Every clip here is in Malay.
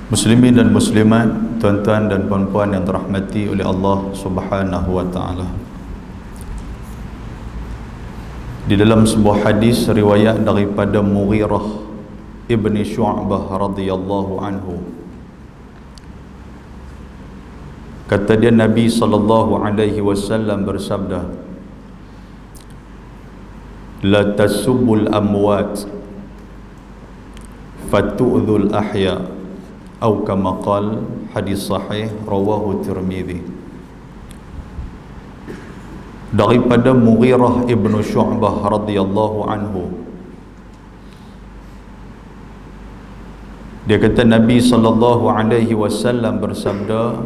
Muslimin dan muslimat, tuan-tuan dan puan-puan yang dirahmati oleh Allah Subhanahu wa taala. Di dalam sebuah hadis riwayat daripada Mughirah ibni Syu'bah radhiyallahu anhu, kata dia, Nabi sallallahu alaihi wasallam bersabda, la tasubbul amwat fatu'dhul ahya, atau kama qala, hadis sahih rawahu Tirmidzi. Daripada Mughirah ibnu Syu'bah radhiyallahu anhu, dia kata Nabi sallallahu alaihi wasallam bersabda,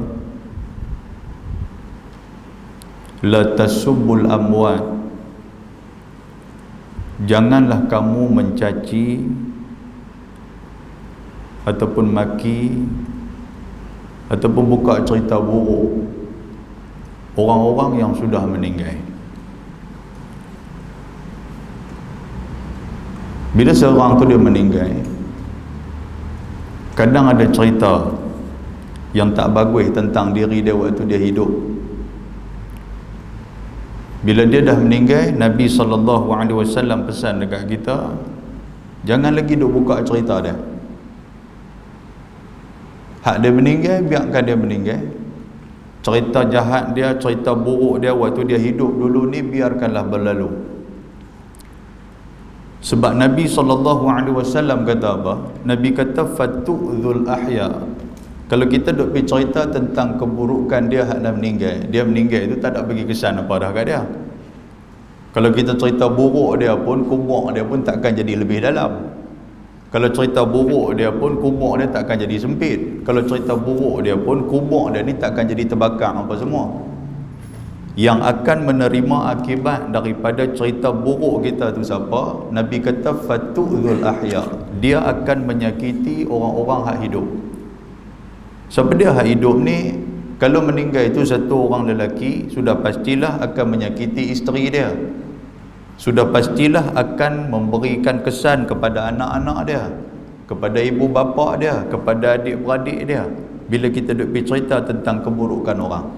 la tasubbul amwat, janganlah kamu mencaci ataupun maki ataupun buka cerita buruk orang-orang yang sudah meninggal. Bila seorang tu dia meninggal, kadang ada cerita yang tak bagus tentang diri dia waktu dia hidup. Bila dia dah meninggal, Nabi SAW pesan dekat kita, jangan lagi duk buka cerita dia. Hak dia meninggal, biarkan dia meninggal. Cerita jahat dia, cerita buruk dia waktu dia hidup dulu ni, biarkanlah berlalu. Sebab Nabi SAW kata apa? Nabi kata fatu'dhul ahya. Kalau kita duk pergi cerita tentang keburukan dia hak dah meninggal, dia meninggal itu tak ada bagi kesan apa dah kat dia. Kalau kita cerita buruk dia pun, kubur dia pun takkan jadi lebih dalam. Kalau cerita buruk dia pun, kubur dia takkan jadi sempit. Kalau cerita buruk dia pun, kubur dia ni takkan jadi terbakar apa semua. Yang akan menerima akibat daripada cerita buruk kita tu siapa? Nabi kata fatu'dhul ahya, dia akan menyakiti orang-orang hak hidup. Sebab dia hak hidup ni, kalau meninggal itu satu orang lelaki, sudah pastilah akan menyakiti isteri dia, sudah pastilah akan memberikan kesan kepada anak-anak dia, kepada ibu bapa dia, kepada adik-beradik dia, bila kita duk cerita tentang keburukan orang.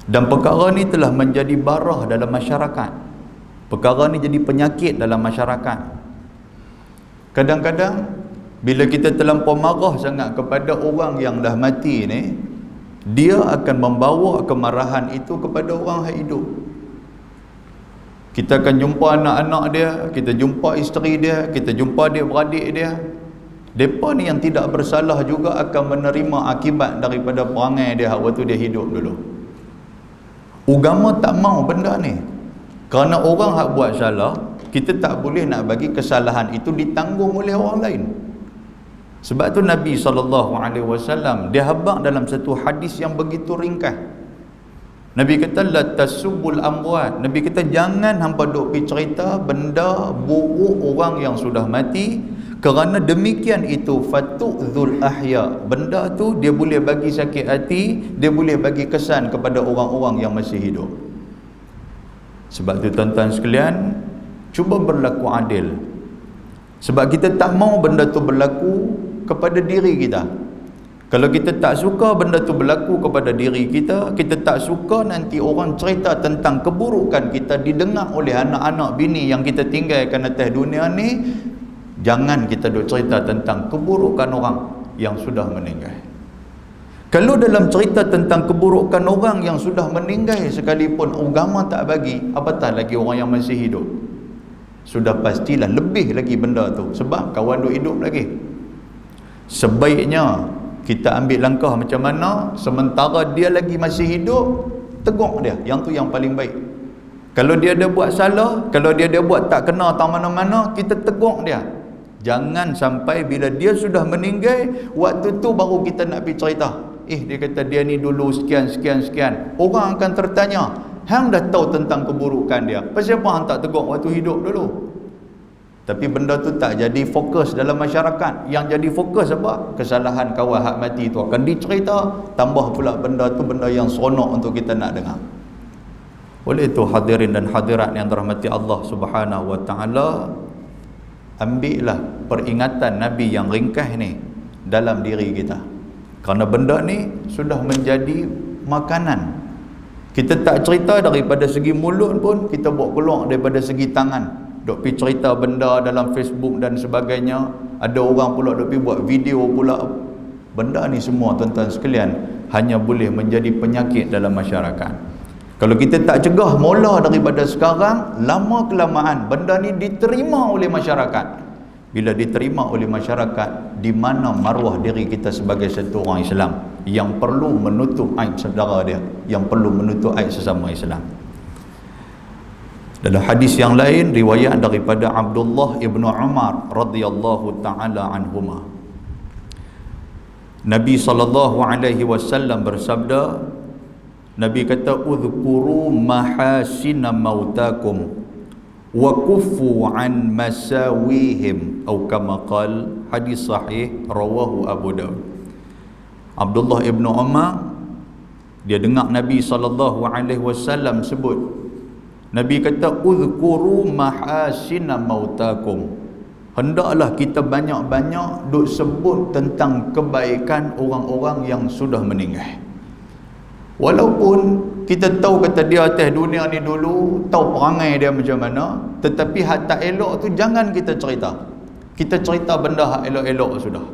Dan perkara ni telah menjadi barah dalam masyarakat. Perkara ni jadi penyakit dalam masyarakat. Kadang-kadang bila kita terlampau marah sangat kepada orang yang dah mati ni, dia akan membawa kemarahan itu kepada orang yang hidup. Kita akan jumpa anak-anak dia, kita jumpa isteri dia, kita jumpa adik-beradik dia. Mereka ni yang tidak bersalah juga akan menerima akibat daripada perangai dia waktu dia hidup dulu. Agama tak mau benda ni. Kerana orang hak buat salah, kita tak boleh nak bagi kesalahan itu ditanggung oleh orang lain. Sebab tu Nabi SAW dia habaq dalam satu hadis yang begitu ringkas. Nabi kata la tasubbul amwat. Nabi kata jangan hampa duk pi cerita benda buruk orang yang sudah mati, kerana demikian itu fatu'dhul ahya. Benda tu dia boleh bagi sakit hati, dia boleh bagi kesan kepada orang-orang yang masih hidup. Sebab tu tuan-tuan sekalian, cuba berlaku adil. Sebab kita tak mau benda tu berlaku kepada diri kita. Kalau kita tak suka benda tu berlaku kepada diri kita, kita tak suka nanti orang cerita tentang keburukan kita didengar oleh anak-anak bini yang kita tinggalkan atas dunia ni, jangan kita duk cerita tentang keburukan orang yang sudah meninggal. Kalau dalam cerita tentang keburukan orang yang sudah meninggal sekalipun agama tak bagi, apatah lagi orang yang masih hidup. Sudah pastilah lebih lagi benda tu, sebab kawan duk hidup lagi. Sebaiknya kita ambil langkah macam mana, sementara dia lagi masih hidup, tegur dia. Yang tu yang paling baik. Kalau dia ada buat salah, kalau dia ada buat tak kena tak mana-mana, kita tegur dia. Jangan sampai bila dia sudah meninggal, waktu tu baru kita nak pergi cerita. Dia kata dia ni dulu sekian. Orang akan tertanya, hang dah tahu tentang keburukan dia, pasal apa hang tak tegur waktu hidup dulu? Tapi benda tu tak jadi fokus dalam masyarakat. Yang jadi fokus apa? Kesalahan kawan hak mati tu akan dicerita, tambah pula benda tu benda yang seronok untuk kita nak dengar. Oleh itu hadirin dan hadirat yang dirahmati Allah Subhanahu wa taala, ambillah peringatan Nabi yang ringkas ni dalam diri kita. Kerana benda ni sudah menjadi makanan. Kita tak cerita daripada segi mulut pun, kita bawa keluar daripada segi tangan. Dok pergi cerita benda dalam Facebook dan sebagainya. Ada orang pula dok pergi buat video pula. Benda ni semua tuan-tuan sekalian hanya boleh menjadi penyakit dalam masyarakat. Kalau kita tak cegah mula daripada sekarang, lama kelamaan benda ni diterima oleh masyarakat. Bila diterima oleh masyarakat, di mana maruah diri kita sebagai satu orang Islam yang perlu menutup aib saudara dia, yang perlu menutup aib sesama Islam. Dalam hadis yang lain riwayat daripada Abdullah ibn Umar radhiyallahu taala anhuma, Nabi SAW bersabda, Nabi kata, udhkuru mahasina mautakum wa kuffu an masawihim, atau kama qal, hadis sahih rawahu Abu Daud. Abdullah ibn Umar, dia dengar Nabi SAW sebut, Nabi kata, udhkuru mahasina mautakum, hendaklah kita banyak-banyak duk sebut tentang kebaikan orang-orang yang sudah meninggal. Walaupun kita tahu kata dia atas dunia ni dulu, tahu perangai dia macam mana, tetapi hak tak elok tu jangan kita cerita. Kita cerita benda hak elok-elok sudah.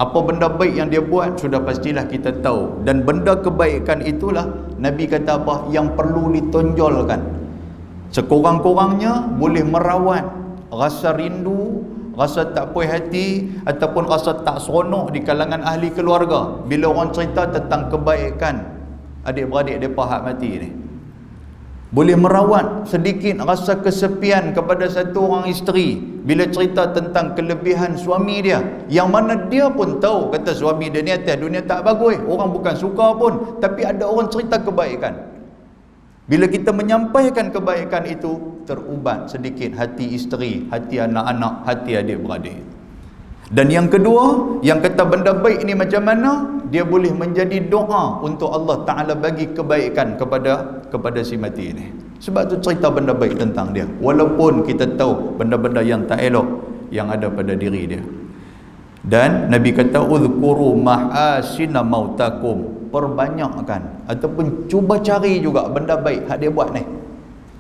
Apa benda baik yang dia buat sudah pastilah kita tahu. Dan benda kebaikan itulah Nabi kata apa? Yang perlu ditonjolkan. Sekurang-kurangnya boleh merawat rasa rindu, rasa tak puas hati ataupun rasa tak seronok di kalangan ahli keluarga bila orang cerita tentang kebaikan adik-beradik mereka hak mati ni. Boleh merawat sedikit rasa kesepian kepada satu orang isteri bila cerita tentang kelebihan suami dia, yang mana dia pun tahu kata suami dia ni atas dunia tak bagus, orang bukan suka pun, tapi ada orang cerita kebaikan. Bila kita menyampaikan kebaikan itu, terubat sedikit hati isteri, hati anak-anak, hati adik-beradik. Dan yang kedua, yang kata benda baik ni macam mana, dia boleh menjadi doa untuk Allah Ta'ala bagi kebaikan kepada si mati ini. Sebab tu cerita benda baik tentang dia, walaupun kita tahu benda-benda yang tak elok yang ada pada diri dia. Dan Nabi kata, udhkuru mahasina mautakum, perbanyakkan ataupun cuba cari juga benda baik hak dia buat ni.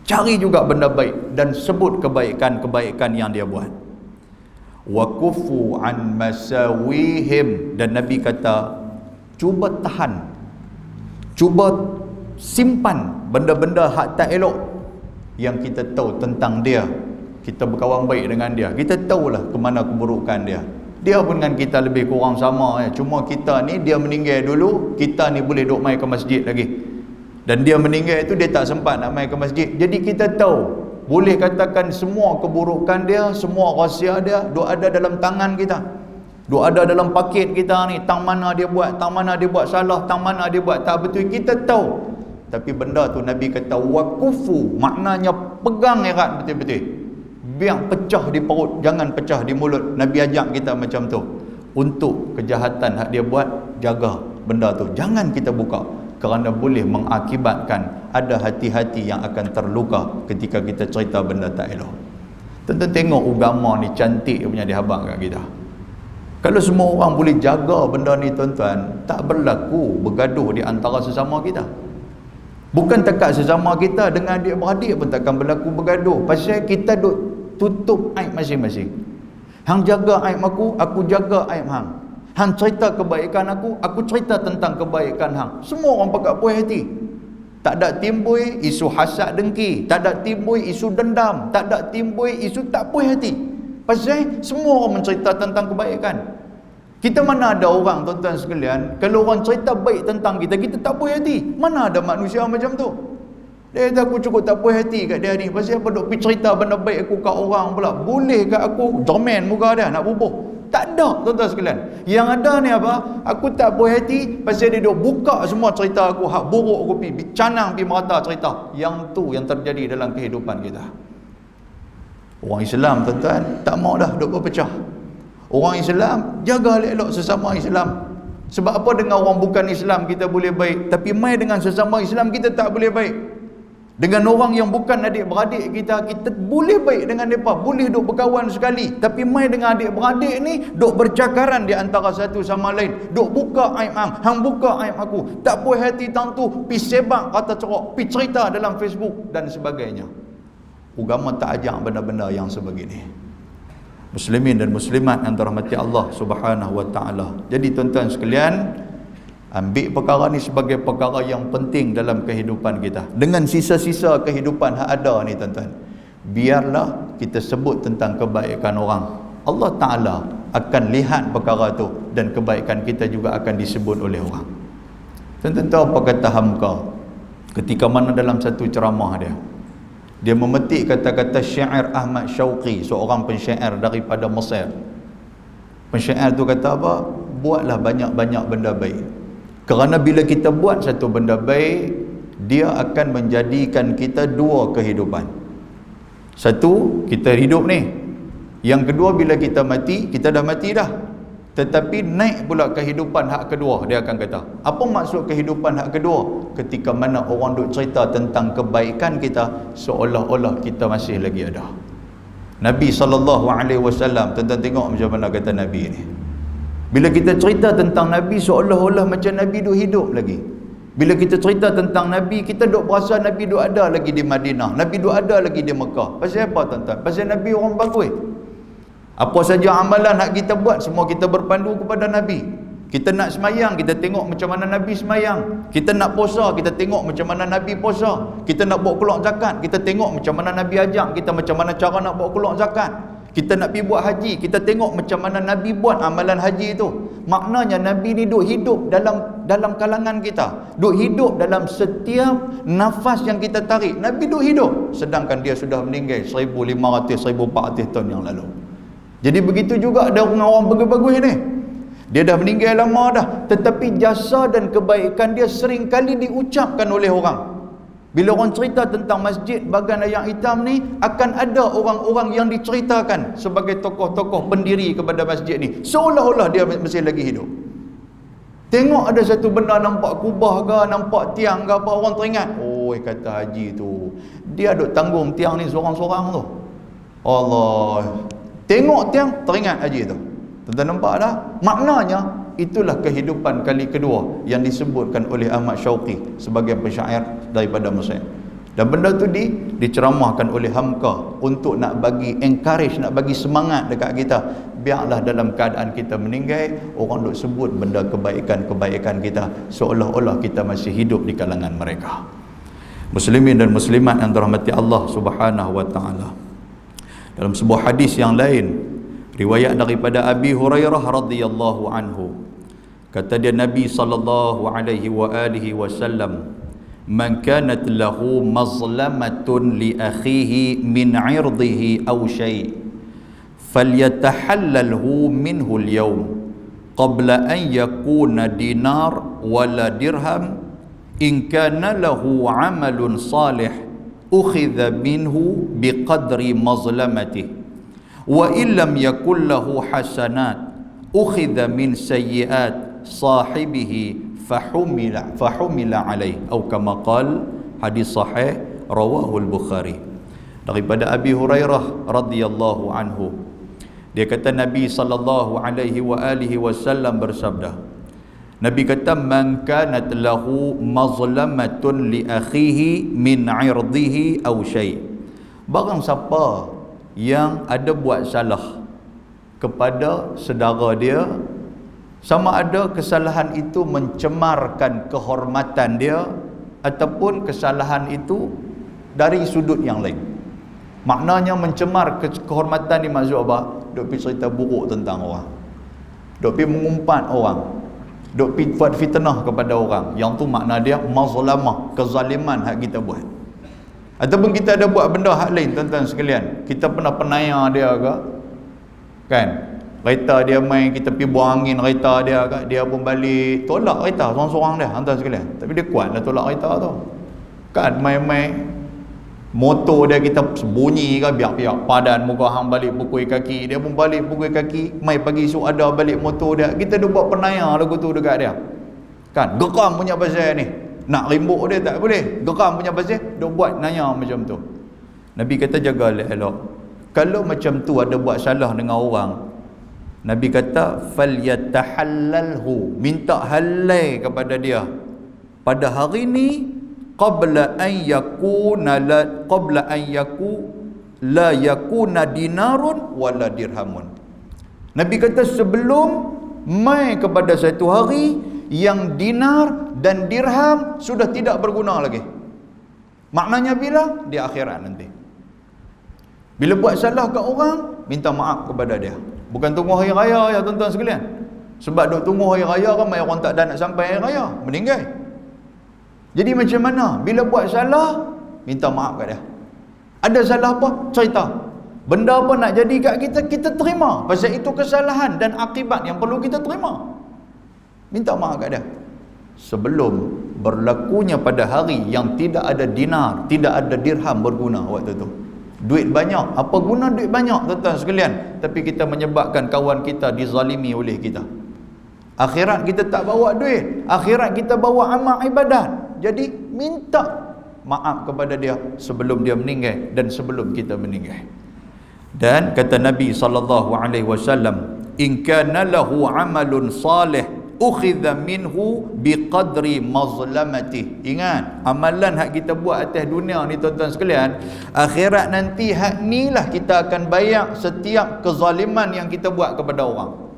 Cari juga benda baik dan sebut kebaikan-kebaikan yang dia buat. Wa kufu an masawihim, dan Nabi kata cuba tahan, cuba simpan benda-benda hak tak elok yang kita tahu tentang dia. Kita berkawan baik dengan dia, kita tahulah ke mana keburukan dia. Dia pun dengan kita lebih kurang sama, cuma kita ni dia meninggal dulu, kita ni boleh duk mai ke masjid lagi. Dan dia meninggal itu dia tak sempat nak mai ke masjid. Jadi kita tahu, boleh katakan semua keburukan dia, semua rahsia dia duk ada dalam tangan kita. Duk ada dalam paket kita ni, tang mana dia buat, tang mana dia buat salah, tang mana dia buat tak betul, kita tahu. Tapi benda tu Nabi kata wakufu, maknanya pegang erat betul-betul. Biar pecah di perut, jangan pecah di mulut. Nabi ajak kita macam tu. Untuk kejahatan hak dia buat, jaga benda tu, jangan kita buka, kerana boleh mengakibatkan ada hati-hati yang akan terluka ketika kita cerita benda tak elok. Tuan-tuan tengok agama ni cantik punya dihabang kat kita. Kalau semua orang boleh jaga benda ni tuan-tuan, tak berlaku bergaduh di antara sesama kita. Bukan takat sesama kita, dengan adik-beradik pun takkan berlaku bergaduh. Pasal kita duk tutup aib masing-masing. Hang jaga aib aku jaga aib hang. Hang cerita kebaikan aku cerita tentang kebaikan hang. Semua orang pakat puas hati. Tak ada timbul isu hasad dengki, tak ada timbul isu dendam, tak ada timbul isu tak puas hati. Pasal semua orang mencerita tentang kebaikan. Kita mana ada orang tuan-tuan sekalian, kalau orang cerita baik tentang kita, kita tak puas hati. Mana ada manusia macam tu? Dia kata aku cukup tak puas hati kat dia ni. Pasal apa duk pergi cerita benda baik aku kat orang pula. Boleh kat aku jerman muka dia nak bubuh? Tak ada tuan-tuan sekalian. Yang ada ni apa? Aku tak puas hati pasal dia duk buka semua cerita aku, hak buruk aku pergi canang pergi merata cerita. Yang tu yang terjadi dalam kehidupan kita. Orang Islam tuan-tuan tak mau dah duk berpecah. Orang Islam jaga elok sesama Islam. Sebab apa dengan orang bukan Islam kita boleh baik, tapi mai dengan sesama Islam kita tak boleh baik. Dengan orang yang bukan adik-beradik kita, kita boleh baik dengan mereka, boleh duk berkawan sekali. Tapi mai dengan adik-beradik ni, duk bercakaran di antara satu sama lain. Duk buka aib hang buka aib aku. Tak puas hati tang tu, pi sebab kata cerok, pi cerita dalam Facebook dan sebagainya. Agama tak ajak benda-benda yang sebegini. Muslimin dan muslimat yang dirahmati Allah Subhanahu wa taala. Jadi tuan-tuan sekalian, ambil perkara ni sebagai perkara yang penting dalam kehidupan kita. Dengan sisa-sisa kehidupan yang ada ni tuan-tuan, biarlah kita sebut tentang kebaikan orang. Allah Ta'ala akan lihat perkara tu dan kebaikan kita juga akan disebut oleh orang. Tuan-tuan tahu apa kata Hamka ketika mana dalam satu ceramah dia memetik kata-kata syair Ahmad Syauqi, seorang pensyair daripada Mesir. Pensyair tu kata apa? Buatlah banyak-banyak benda baik. Kerana bila kita buat satu benda baik, dia akan menjadikan kita dua kehidupan. Satu, kita hidup ni. Yang kedua, bila kita mati, kita dah mati dah. Tetapi naik pula kehidupan hak kedua, dia akan kata. Apa maksud kehidupan hak kedua? Ketika mana orang duk cerita tentang kebaikan kita, seolah-olah kita masih lagi ada. Nabi SAW, tuan-tuan tengok macam mana kata Nabi ni. Bila kita cerita tentang Nabi, seolah-olah macam Nabi duk hidup lagi. Bila kita cerita tentang Nabi, kita duk berasa Nabi duk ada lagi di Madinah, Nabi duk ada lagi di Mekah. Pasal apa tuan-tuan? Pasal Nabi orang bagus. Apa saja amalan hak kita buat, semua kita berpandu kepada Nabi. Kita nak semayang, kita tengok macam mana Nabi semayang. Kita nak puasa, kita tengok macam mana Nabi puasa. Kita nak bawa keluar zakat, kita tengok macam mana Nabi ajak kita macam mana cara nak bawa keluar zakat. Kita nak pergi buat haji, kita tengok macam mana Nabi buat amalan haji itu. Maknanya Nabi ni duk hidup dalam kalangan kita, duk hidup dalam setiap nafas yang kita tarik. Nabi duk hidup, sedangkan dia sudah meninggal 1500-1400 tahun yang lalu. Jadi begitu juga ada orang-orang bagus-bagus ni, dia dah meninggal lama dah, tetapi jasa dan kebaikan dia sering kali diucapkan oleh orang. Bila orang cerita tentang masjid Bagan Ayam Hitam ni, akan ada orang-orang yang diceritakan sebagai tokoh-tokoh pendiri kepada masjid ni, seolah-olah dia masih lagi hidup. Tengok ada satu benda, nampak kubah ke, nampak tiang ke apa, orang teringat, oh kata haji tu, dia duk tanggung tiang ni seorang-seorang tu. Allah, tengok tiang, teringat haji tu. Tuan-tuan nampak dah? Maknanya itulah kehidupan kali kedua yang disebutkan oleh Ahmad Syauqi sebagai pensyair daripada Mesir. Dan benda tu diceramahkan oleh Hamka untuk nak bagi encourage, nak bagi semangat dekat kita. Biarlah dalam keadaan kita meninggal, orang duk sebut benda kebaikan-kebaikan kita, seolah-olah kita masih hidup di kalangan mereka. Muslimin dan muslimat yang dirahmati Allah Subhanahu wa taala. Dalam sebuah hadis yang lain, riwayat daripada Abi Hurairah radhiyallahu anhu, kata dia Nabi sallallahu alaihi wa alihi wasallam, man kanat lahu mazlamatun li akhihi min 'irdihi aw shay' falyatahallalhu minhu al-yawm qabla an yakuna dinar wala dirham in kana lahu 'amalun salih ukhidha minhu biqadri mazlamatihi wa illam yakul lahu hasanat ukhidha min sayyiat sahibihi fahumila alaih atau kama qal. Hadis sahih rawahu al-Bukhari. Daripada Abi Hurairah radhiyallahu anhu, dia kata Nabi sallallahu alaihi wa alihi wasallam bersabda, Nabi kata, man kanat lahu mazlamatun li akhihi min 'irdihi aw shay', barang siapa yang ada buat salah kepada saudara dia, sama ada kesalahan itu mencemarkan kehormatan dia ataupun kesalahan itu dari sudut yang lain. Maknanya mencemar kehormatan ni maksud apa? Duk pergi cerita buruk tentang orang, duk pergi mengumpat orang, duk pergi buat fitnah kepada orang. Yang tu makna dia mazlamah, kezaliman hak kita buat. Ataupun kita ada buat benda hak lain, tuan-tuan sekalian, kita pernah penayar dia ke, kan, kereta dia main, kita pergi buang angin kereta dia ke, dia pun balik tolak kereta seorang-seorang dia, tuan-tuan sekalian. Tapi dia kuat lah tolak kereta tu, kan, main-main motor dia kita bunyi ke, biar padan muka hang balik pukul kaki, dia pun balik pukul kaki, mai pagi esok ada balik motor dia, kita dah buat penayar lagu tu dekat dia, kan, geram punya pasal ni. Nak rimbuk dia tak boleh. Geram punya pasal, duk buat nanya macam tu. Nabi kata jaga elok. Kalau macam tu ada buat salah dengan orang, Nabi kata falyatahallalhu, minta halal kepada dia pada hari ni qabla an yakuna la yakuna dinarun wala dirhamun. Nabi kata sebelum mai kepada satu hari yang dinar dan dirham sudah tidak berguna lagi. Maknanya bila? Di akhirat nanti. Bila buat salah kat orang, minta maaf kepada dia. Bukan tunggu hari raya ya tuan-tuan sekalian. Sebab duk tunggu hari raya, ramai orang tak ada nak sampai hari raya, meninggal. Jadi macam mana? Bila buat salah, minta maaf kat dia. Ada salah apa? Cerita. Benda apa nak jadi kat kita, kita terima. Pasal itu kesalahan dan akibat yang perlu kita terima. Minta maaf kat dia. Sebelum berlakunya pada hari yang tidak ada dinar, tidak ada dirham berguna waktu tu. Duit banyak, apa guna duit banyak tuan-tuan sekalian, tapi kita menyebabkan kawan kita dizalimi oleh kita. Akhirat kita tak bawa duit, akhirat kita bawa amal ibadat. Jadi minta maaf kepada dia sebelum dia meninggal dan sebelum kita meninggal. Dan kata Nabi SAW, in kana lahu amalun salih ukhidha minhu biqadri mazlamati. Ingat, amalan hak kita buat atas dunia ni tuan-tuan sekalian, akhirat nanti hak ni lah kita akan bayar setiap kezaliman yang kita buat kepada orang.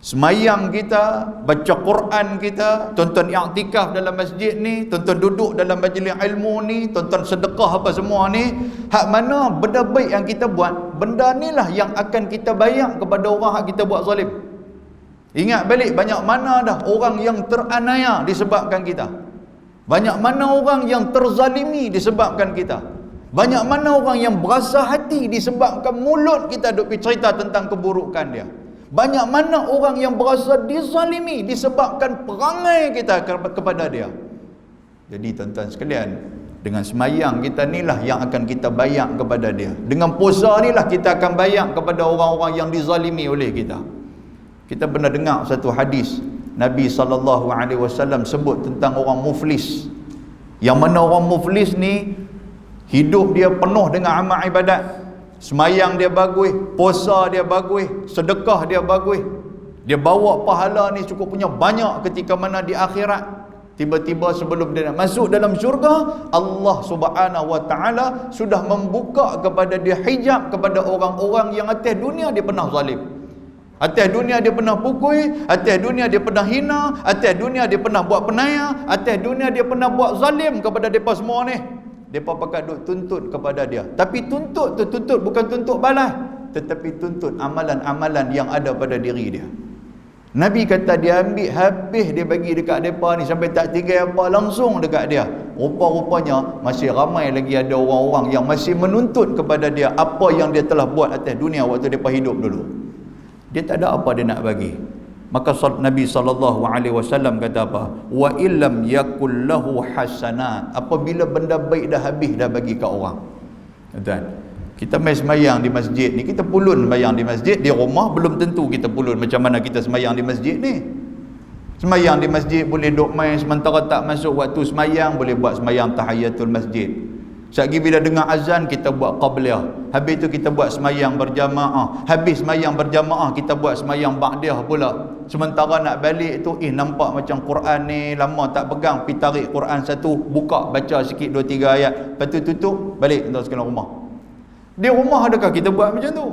Semayang kita, baca Quran kita, tuan-tuan i'tikaf dalam masjid ni, tuan-tuan duduk dalam majlis ilmu ni, tuan-tuan sedekah apa semua ni, hak mana benda baik yang kita buat, benda ni lah yang akan kita bayar kepada orang hak kita buat zalim. Ingat balik, banyak mana dah orang yang teranaya disebabkan kita. Banyak mana orang yang terzalimi disebabkan kita. Banyak mana orang yang berasa hati disebabkan mulut kita duk cerita tentang keburukan dia. Banyak mana orang yang berasa dizalimi disebabkan perangai kita kepada dia. Jadi tuan-tuan sekalian, dengan semayang kita inilah yang akan kita bayar kepada dia. Dengan puasa inilah kita akan bayar kepada orang-orang yang dizalimi oleh kita. Kita pernah dengar satu hadis Nabi SAW sebut tentang orang muflis. Yang mana orang muflis ni hidup dia penuh dengan amal ibadat. Semayang dia bagus, puasa dia bagus, sedekah dia bagus. Dia bawa pahala ni cukup punya banyak ketika mana di akhirat. Tiba-tiba sebelum dia nak masuk dalam syurga, Allah Subhanahu Wa Taala sudah membuka kepada dia hijab kepada orang-orang yang atas dunia dia pernah zalim. Atas dunia dia pernah pukul, atas dunia dia pernah hina, atas dunia dia pernah buat penaya, atas dunia dia pernah buat zalim kepada mereka semua ni. Mereka pakai duk tuntut kepada dia. Tapi tuntut tu tuntut bukan tuntut balas, tetapi tuntut amalan-amalan yang ada pada diri dia. Nabi kata dia ambil habis, dia bagi dekat mereka ni sampai tak tinggal apa, langsung dekat dia. Rupa-rupanya masih ramai lagi ada orang-orang yang masih menuntut kepada dia apa yang dia telah buat atas dunia waktu mereka hidup dulu. Dia tak ada apa dia nak bagi. Maka Nabi SAW kata apa? Wa illam yakul lahu hasanat. Apabila benda baik dah habis dah bagi ke orang. Tuan, kita main semayang di masjid ni, kita pulun semayang di masjid, di rumah belum tentu kita pulun macam mana kita semayang di masjid ni. Semayang di masjid boleh duk main sementara tak masuk waktu semayang, boleh buat semayang tahiyatul masjid. Sekali bila dengar azan kita buat qabliyah. Habis tu kita buat semayang berjamaah. Habis semayang berjamaah kita buat semayang ba'diyah pula. Sementara nak balik tu nampak macam Quran ni lama tak pegang, pi tarik Quran satu, buka baca sikit 2-3 ayat, lepas tu tutup, balik tuan sekalian rumah. Di rumah adakah kita buat macam tu?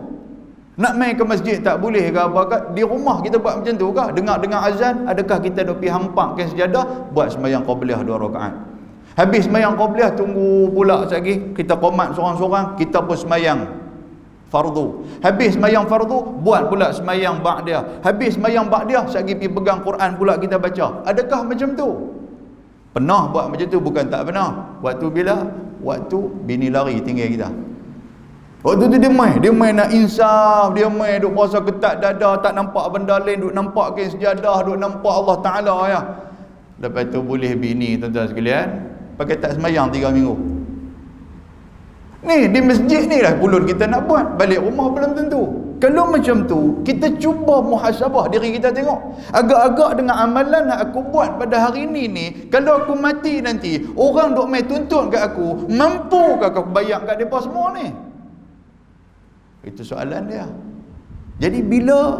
Nak main ke masjid tak boleh ke apa ke? Di rumah kita buat macam tu ke? Dengar azan, adakah kita duk pi hampakkan sejadah buat semayang qabliyah 2 rakaat? Habis semayang qabliyah tunggu pula sekali kita qomat seorang-seorang, kita pun semayang fardu. Habis semayang fardu buat pula semayang ba'diyah. Habis semayang ba'diyah sekali pergi pegang Quran pula kita baca. Adakah macam tu? Pernah buat macam tu, bukan tak pernah. Waktu bila? Waktu bini lari tinggal kita. Waktu tu dia main nak insaf, dia main duk puasa ketat dada, tak nampak benda lain, duk nampak kain sejadah, duk nampak Allah Ta'ala ya. Lepas tu boleh bini tuan-tuan sekalian pakai tak semayang 3 minggu. Ni di masjid ni lah pulun kita nak buat, balik rumah belum tentu. Kalau macam tu, kita cuba muhasabah diri kita, tengok agak-agak dengan amalan yang aku buat pada hari ni, kalau aku mati nanti, orang duk main tuntut kat aku, mampukah aku bayar kat mereka semua ni? Itu soalan dia. Jadi bila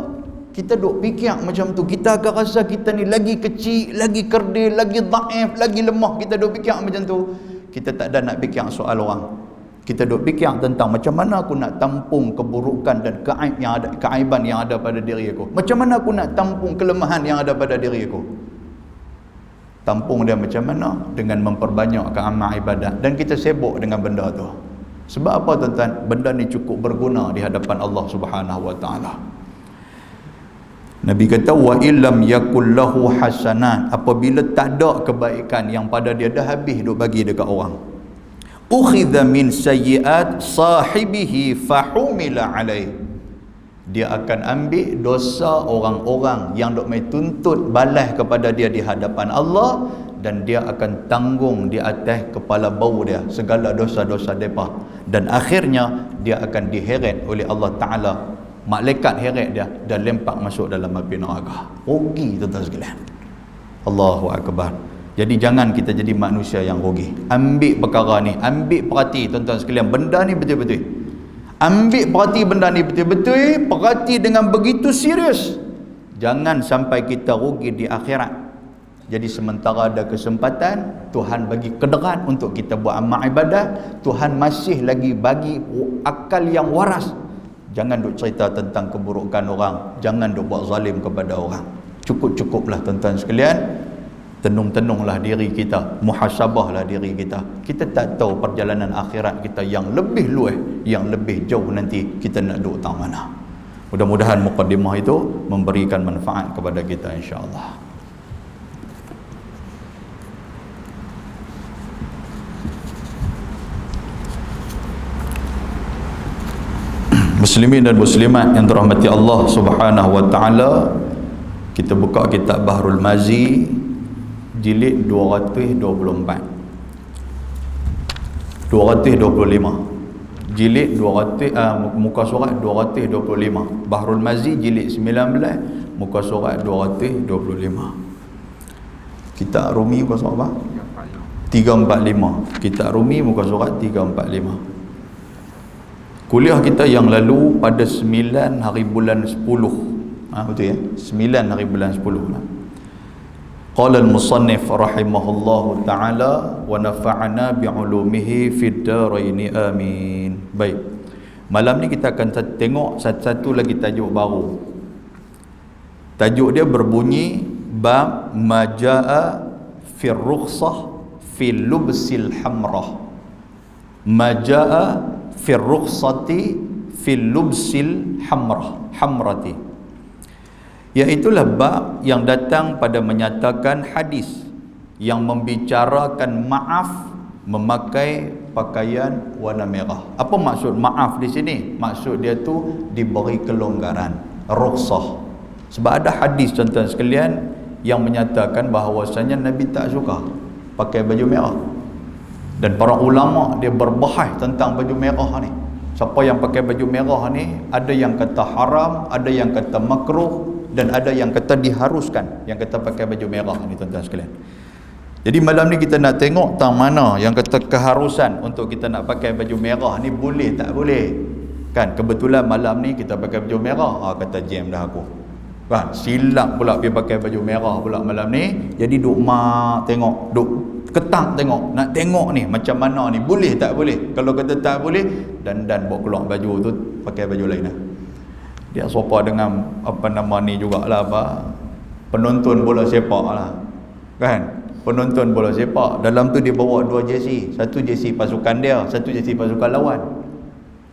kita duk fikir macam tu, kita akan rasa kita ni lagi kecil, lagi kerdil, lagi dhaif, lagi lemah. Kita duk fikir macam tu, kita tak ada nak fikir soal orang. Kita duk fikir tentang macam mana aku nak tampung keburukan dan keaiban yang ada pada diri aku. Macam mana aku nak tampung kelemahan yang ada pada diri aku. Tampung dia macam mana? Dengan memperbanyakkan amal ibadat. Dan kita sibuk dengan benda tu. Sebab apa tuan-tuan? Benda ni cukup berguna di hadapan Allah Subhanahu Wa Taala. Nabi kata, wa illam yakul lahu hasanat, apabila tak ada kebaikan yang pada dia, dah habis duk bagi dekat orang. Ukhidha min sayyiat sahibihi fahumila alaih, dia akan ambil dosa orang-orang yang duk mai tuntut balas kepada dia di hadapan Allah, dan dia akan tanggung di atas kepala bau dia segala dosa-dosa mereka, dan akhirnya dia akan diheret oleh Allah Ta'ala. Malaikat heret dia dan lempak masuk dalam api neraka. Rugi tuan-tuan sekalian. Allahu Akbar. Jadi jangan kita jadi manusia yang rugi. Ambil perkara ni, ambil perhati tuan-tuan sekalian, benda ni betul-betul. Ambil perhati benda ni betul-betul, perhati dengan begitu serius. Jangan sampai kita rugi di akhirat. Jadi sementara ada kesempatan, Tuhan bagi kederat untuk kita buat amal ibadah, Tuhan masih lagi bagi akal yang waras. Jangan duk cerita tentang keburukan orang, jangan duk buat zalim kepada orang. Cukup-cukuplah tuan-tuan sekalian. Tenung-tenunglah diri kita, muhasabahlah diri kita. Kita tak tahu perjalanan akhirat kita yang lebih luas, yang lebih jauh nanti kita nak duduk tang mana. Mudah-mudahan mukadimah itu memberikan manfaat kepada kita insya-Allah. Muslimin dan muslimat yang dirahmati Allah Subhanahu Wa Taala, kita buka kitab Bahrul Mazi jilid 225 jilid 200 muka surat 225. Bahrul Mazi jilid 19 muka surat 225. Kitab Rumi muka surat apa? 345. Kitab Rumi muka surat 345. Kuliah kita yang lalu pada 9 hari bulan 10. Betul ya? 9 hari bulan 10. Qala al-musannif rahimahullahu ta'ala wa nafa'ana bi'ulumihi fid daraini amin. Baik. Malam ni kita akan tengok satu lagi tajuk baru. Tajuk dia berbunyi bab majaa fi rukhsah fi lubsil hamrah. Majaa fi rukhsati fi lubsil hamrati. Iaitulah bab yang datang pada menyatakan hadis yang membicarakan maaf memakai pakaian warna merah. Apa maksud maaf di sini? Maksud dia tu diberi kelonggaran, rukhsah. Sebab ada hadis tuan-tuan sekalian yang menyatakan bahawasanya Nabi tak suka pakai baju merah. Dan para ulama dia berbahas tentang baju merah ni. Siapa yang pakai baju merah ni, ada yang kata haram, ada yang kata makruh, dan ada yang kata diharuskan, yang kata pakai baju merah ni tuan-tuan sekalian. Jadi malam ni kita nak tengok tang mana yang kata keharusan untuk kita nak pakai baju merah ni, boleh tak boleh. Kan kebetulan malam ni kita pakai baju merah, kata jam dah aku. Kan silap pula pergi pakai baju merah pula malam ni. Jadi duk mak tengok, duk ketang tengok, nak tengok ni macam mana ni, boleh tak boleh. Kalau kata tak boleh, dan bawa keluar baju tu, pakai baju lain lah. Dia sopa dengan apa nama ni jugalah, apa penonton bola sepak lah kan, penonton bola sepak. Dalam tu dia bawa dua jersey, satu jersey pasukan dia, satu jersey pasukan lawan.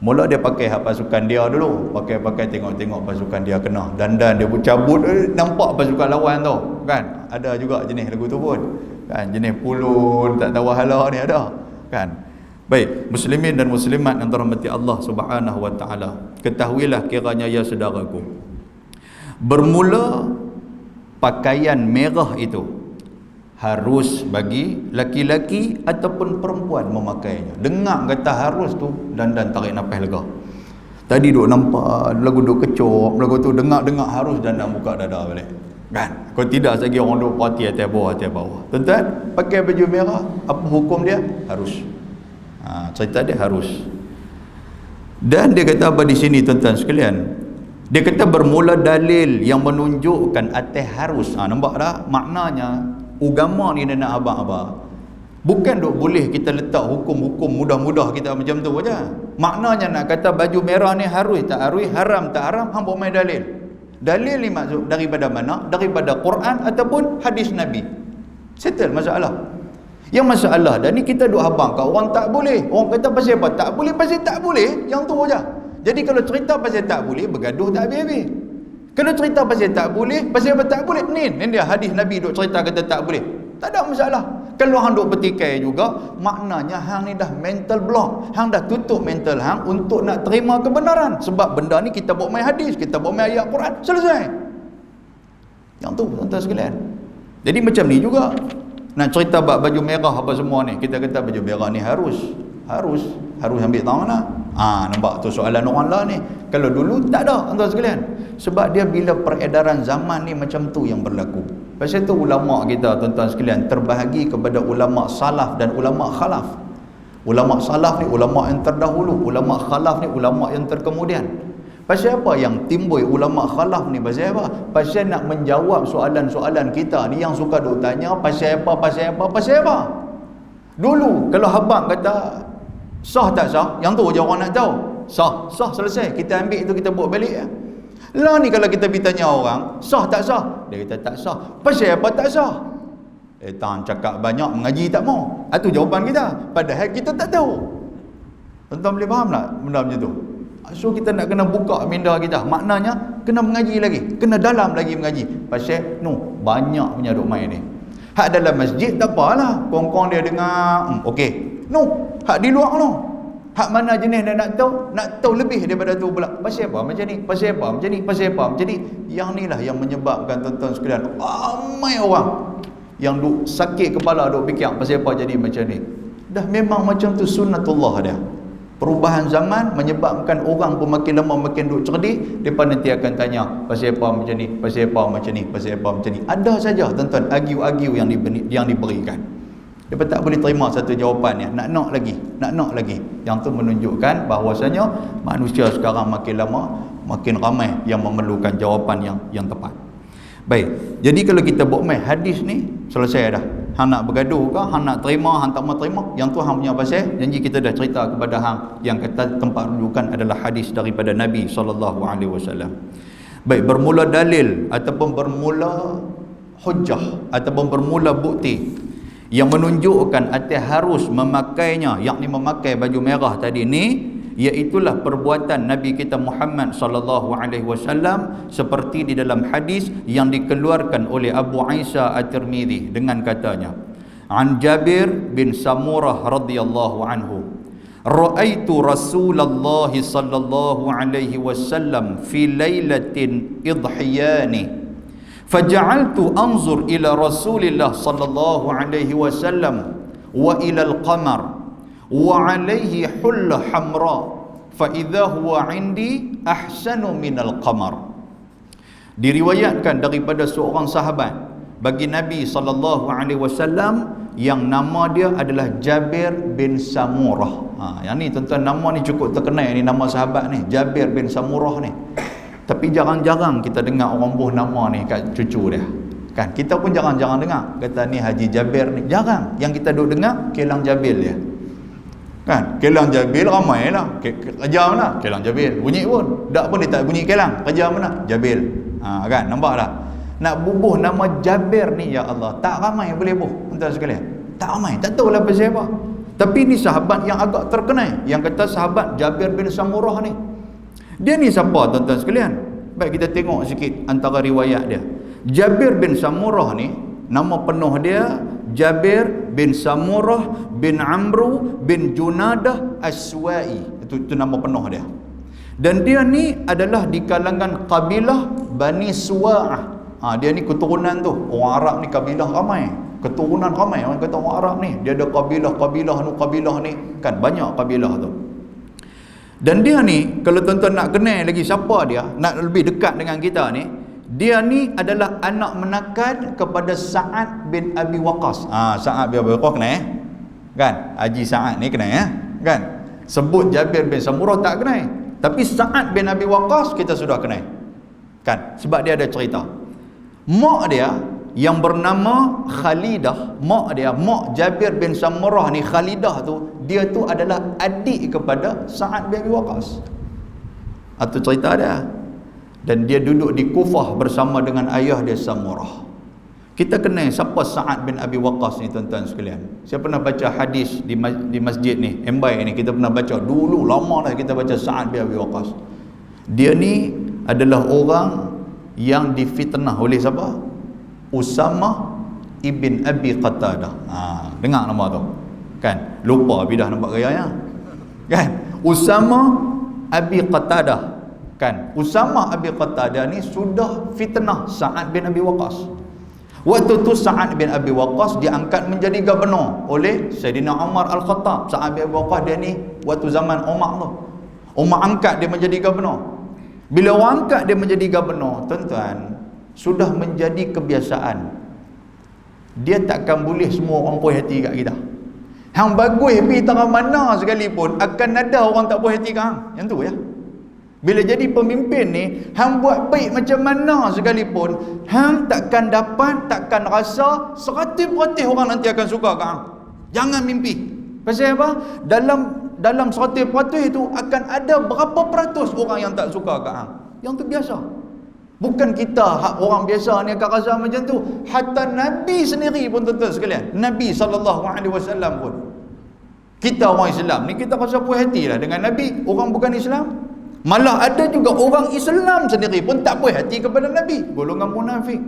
Mula dia pakai hak pasukan dia dulu, pakai tengok pasukan dia kena, dan dia cabut, nampak pasukan lawan tu kan. Ada juga jenis lagu tu pun kan, jenis pulun tak tahu hala ni ada kan. Baik, muslimin dan muslimat yang dirahmati Allah Subhanahu Wa Taala, ketahuilah kiranya ya saudaraku, bermula pakaian merah itu Harus bagi laki-laki ataupun perempuan memakainya. Dengar kata harus tu dan tarik nafas lega. Tadi duk nampak lagu duk kecup, lagu tu dengar harus dan buka dada balik. Kan? Kalau tidak lagi orang duk parti atas bawah. Tuan-tuan, pakai baju merah, apa hukum dia? Harus. Cerita dia harus. Dan dia kata apa di sini tuan-tuan sekalian? Dia kata bermula dalil yang menunjukkan atas harus. Nampak tak? Maknanya agama ni nak abang-abang. Bukan duk boleh kita letak hukum-hukum mudah-mudah kita macam tu aja. Maknanya nak kata baju merah ni harus tak harus, haram tak haram, hang buat main dalil. Dalil ni maksud daripada mana? Daripada Quran ataupun hadis Nabi. Settle masalah. Yang masalah dah ni kita duk habang kat orang tak boleh. Orang kata pasal apa? Tak boleh, pasal tak boleh. Yang tu aja. Jadi kalau cerita pasal tak boleh, bergaduh tak habis-habis. Kalau cerita pasal tak boleh, pasal apa tak boleh? Ni dia hadis Nabi duk cerita kata tak boleh. Tak ada masalah. Kalau hang duk bertikai juga, maknanya hang ni dah mental block. Hang dah tutup mental hang untuk nak terima kebenaran. Sebab benda ni kita buat main hadis, kita buat main ayat Quran, selesai. Yang tu tuan-tuan sekalian. Jadi macam ni juga. Nak cerita baju merah apa semua ni, kita kata baju merah ni harus ambil tangan lah. Nampak tu soalan orang lah ni. Kalau dulu tak ada tuan-tuan sekalian. Sebab dia bila peredaran zaman ni macam tu yang berlaku. Pasal tu ulama kita tuan-tuan sekalian terbahagi kepada ulama salaf dan ulama khalaf. Ulama salaf ni ulama yang terdahulu, ulama khalaf ni ulama yang terkemudian. Pasal apa yang timbul ulama khalaf ni? Pasal apa? Pasal nak menjawab soalan-soalan kita ni yang suka duk tanya pasal apa. Dulu kalau habang kata sah tak sah, yang tu je orang nak tahu. Sah selesai, kita ambil itu kita buat balik. Lah ni kalau kita pergi tanya orang, sah tak sah? Dia kata tak sah. Pasal apa tak sah? Tang cakap banyak, mengaji tak mau. Itu jawapan kita. Padahal kita tak tahu. Tuan-tuan boleh faham tak benda macam tu? So kita nak kena buka minda kita. Maknanya kena mengaji lagi, kena dalam lagi mengaji. Pasal banyak punya duk main ni. Hak dalam masjid tak apalah, kong-kong dia dengar, okey. Hak di luar tu. Hak mana jenis dia nak tahu lebih daripada tu pula. Pasal apa macam ni? Pasal apa macam ni? Pasal apa macam ni? Yang ni lah yang menyebabkan tuan-tuan sekalian, ramai orang yang duk sakit kepala duk fikir pasal apa jadi macam ni. Dah memang macam tu sunnatullah dia. Perubahan zaman menyebabkan orang pun makin lama makin duk cerdik. Depa nanti akan tanya pasal apa macam ni, pasal apa macam ni, pasal apa macam ni. Ada saja tuan-tuan argue yang diberikan. Dia tak boleh terima satu jawapan ni, nak lagi. Yang tu menunjukkan bahawasanya manusia sekarang makin lama makin ramai yang memerlukan jawapan yang tepat. Baik, jadi kalau kita buat main hadis ni selesai dah. Hang nak bergaduh ke, hang nak terima, hang tak mau terima, yang tu hang punya pasal. Janji kita dah cerita kepada hang yang kata tempat rujukan adalah hadis daripada Nabi SAW. Baik, bermula dalil ataupun bermula hujjah ataupun bermula bukti yang menunjukkan atas harus memakainya, yakni memakai baju merah tadi ni, iaitulah perbuatan Nabi kita Muhammad sallallahu alaihi wasallam seperti di dalam hadis yang dikeluarkan oleh Abu Isa At-Tirmidzi dengan katanya, an Jabir bin Samurah radhiyallahu anhu, ra'aitu Rasulullah sallallahu alaihi wasallam fi lailatin idhiyani faja'altu anzur ila Rasulillah sallallahu alaihi wasallam wa ila al-qamar wa alaihi hulla hamra fa idza huwa indi ahsanu min al-qamar. Diriwayatkan daripada seorang sahabat bagi Nabi sallallahu alaihi wasallam yang nama dia adalah Jabir bin Samurah. Yang ni tuan-tuan, nama ni cukup terkenal ni, nama sahabat ni Jabir bin Samurah ni. Tapi jarang-jarang kita dengar orang buh nama ni kat cucu dia. Kan kita pun jarang-jarang dengar kata ni Haji Jabir ni, jarang. Yang kita duk dengar Kelang Jabil dia. Kan Kelang Jabil ramailah. Kerja mana? Kelang Jabil. Bunyi pun dak pun dia tak bunyi Kelang. Kerja mana? Jabil. Kan nampak tak? Nak bubuh nama Jabir ni, ya Allah, tak ramai boleh buh tuan sekalian. Tak ramai, tak tahulah pasal apa. Tapi ni sahabat yang agak terkenal, yang kata sahabat Jabir bin Samurah ni. Dia ni siapa tuan-tuan sekalian? Baik, kita tengok sikit antara riwayat dia. Jabir bin Samurah ni, nama penuh dia Jabir bin Samurah bin Amru bin Junadah Aswa'i. Itu nama penuh dia. Dan dia ni adalah di kalangan kabilah Bani Suwa'ah. Dia ni keturunan tu. Orang Arab ni kabilah ramai. keturunan ramai. Orang kata orang Arab ni, dia ada kabilah ni, kan banyak kabilah tu. Dan dia ni, kalau tuan-tuan nak kenal lagi siapa dia, nak lebih dekat dengan kita ni, dia ni adalah anak menakan kepada Sa'ad bin Abi Waqqas. Sa'ad bin Abi Waqqas kenal kan? Haji Sa'ad ni kenal kan? Sebut Jabir bin Samurah tak kenal, tapi Sa'ad bin Abi Waqqas kita sudah kenal kan? Sebab dia ada cerita. Mak dia yang bernama Khalidah, mak Jabir bin Samurah ni, Khalidah tu, dia tu adalah adik kepada Sa'ad bin Abi Waqqas. Itu cerita dia. Dan dia duduk di Kufah bersama dengan ayah dia Samurah. Kita kenal siapa Sa'ad bin Abi Waqqas ni tuan-tuan sekalian. Saya pernah baca hadis di masjid ni, Embai ni, kita pernah baca dulu, lama dah kita baca Sa'ad bin Abi Waqqas. Dia ni adalah orang yang difitnah oleh siapa? Usamah ibn Abi Qatadah. Dengar nama tu kan? Lupa bidah nampak gayanya kan? Usamah Abi Qatadah kan? Usamah Abi Qatadah ni sudah fitnah Sa'ad bin Abi Waqqas. Waktu tu Sa'ad bin Abi Waqqas diangkat menjadi gubernur oleh Sayyidina Umar Al-Khattab. Sa'ad bin Abi Waqqas dia ni waktu zaman Umar tu, Umar angkat dia menjadi gubernur. Bila orang angkat dia menjadi gubernur, tuan-tuan, sudah menjadi kebiasaan. Dia takkan boleh semua orang puas hati kat kita. Hang bagus pergi tangan mana sekalipun, akan ada orang tak puas hati kat hang. Yang tu ya. Bila jadi pemimpin ni, hang buat baik macam mana sekalipun, hang takkan rasa 100% orang nanti akan suka kat hang. Jangan mimpi. Pasal apa? Dalam 100% itu akan ada berapa peratus orang yang tak suka kat hang. Yang tu biasa. Bukan kita orang biasa ni akan rasa macam tu. Hatta Nabi sendiri pun tuan-tuan sekalian, Nabi SAW pun, kita orang Islam ni kita rasa puas hati lah dengan Nabi. Orang bukan Islam, malah ada juga orang Islam sendiri pun tak puas hati kepada Nabi. Golongan munafik,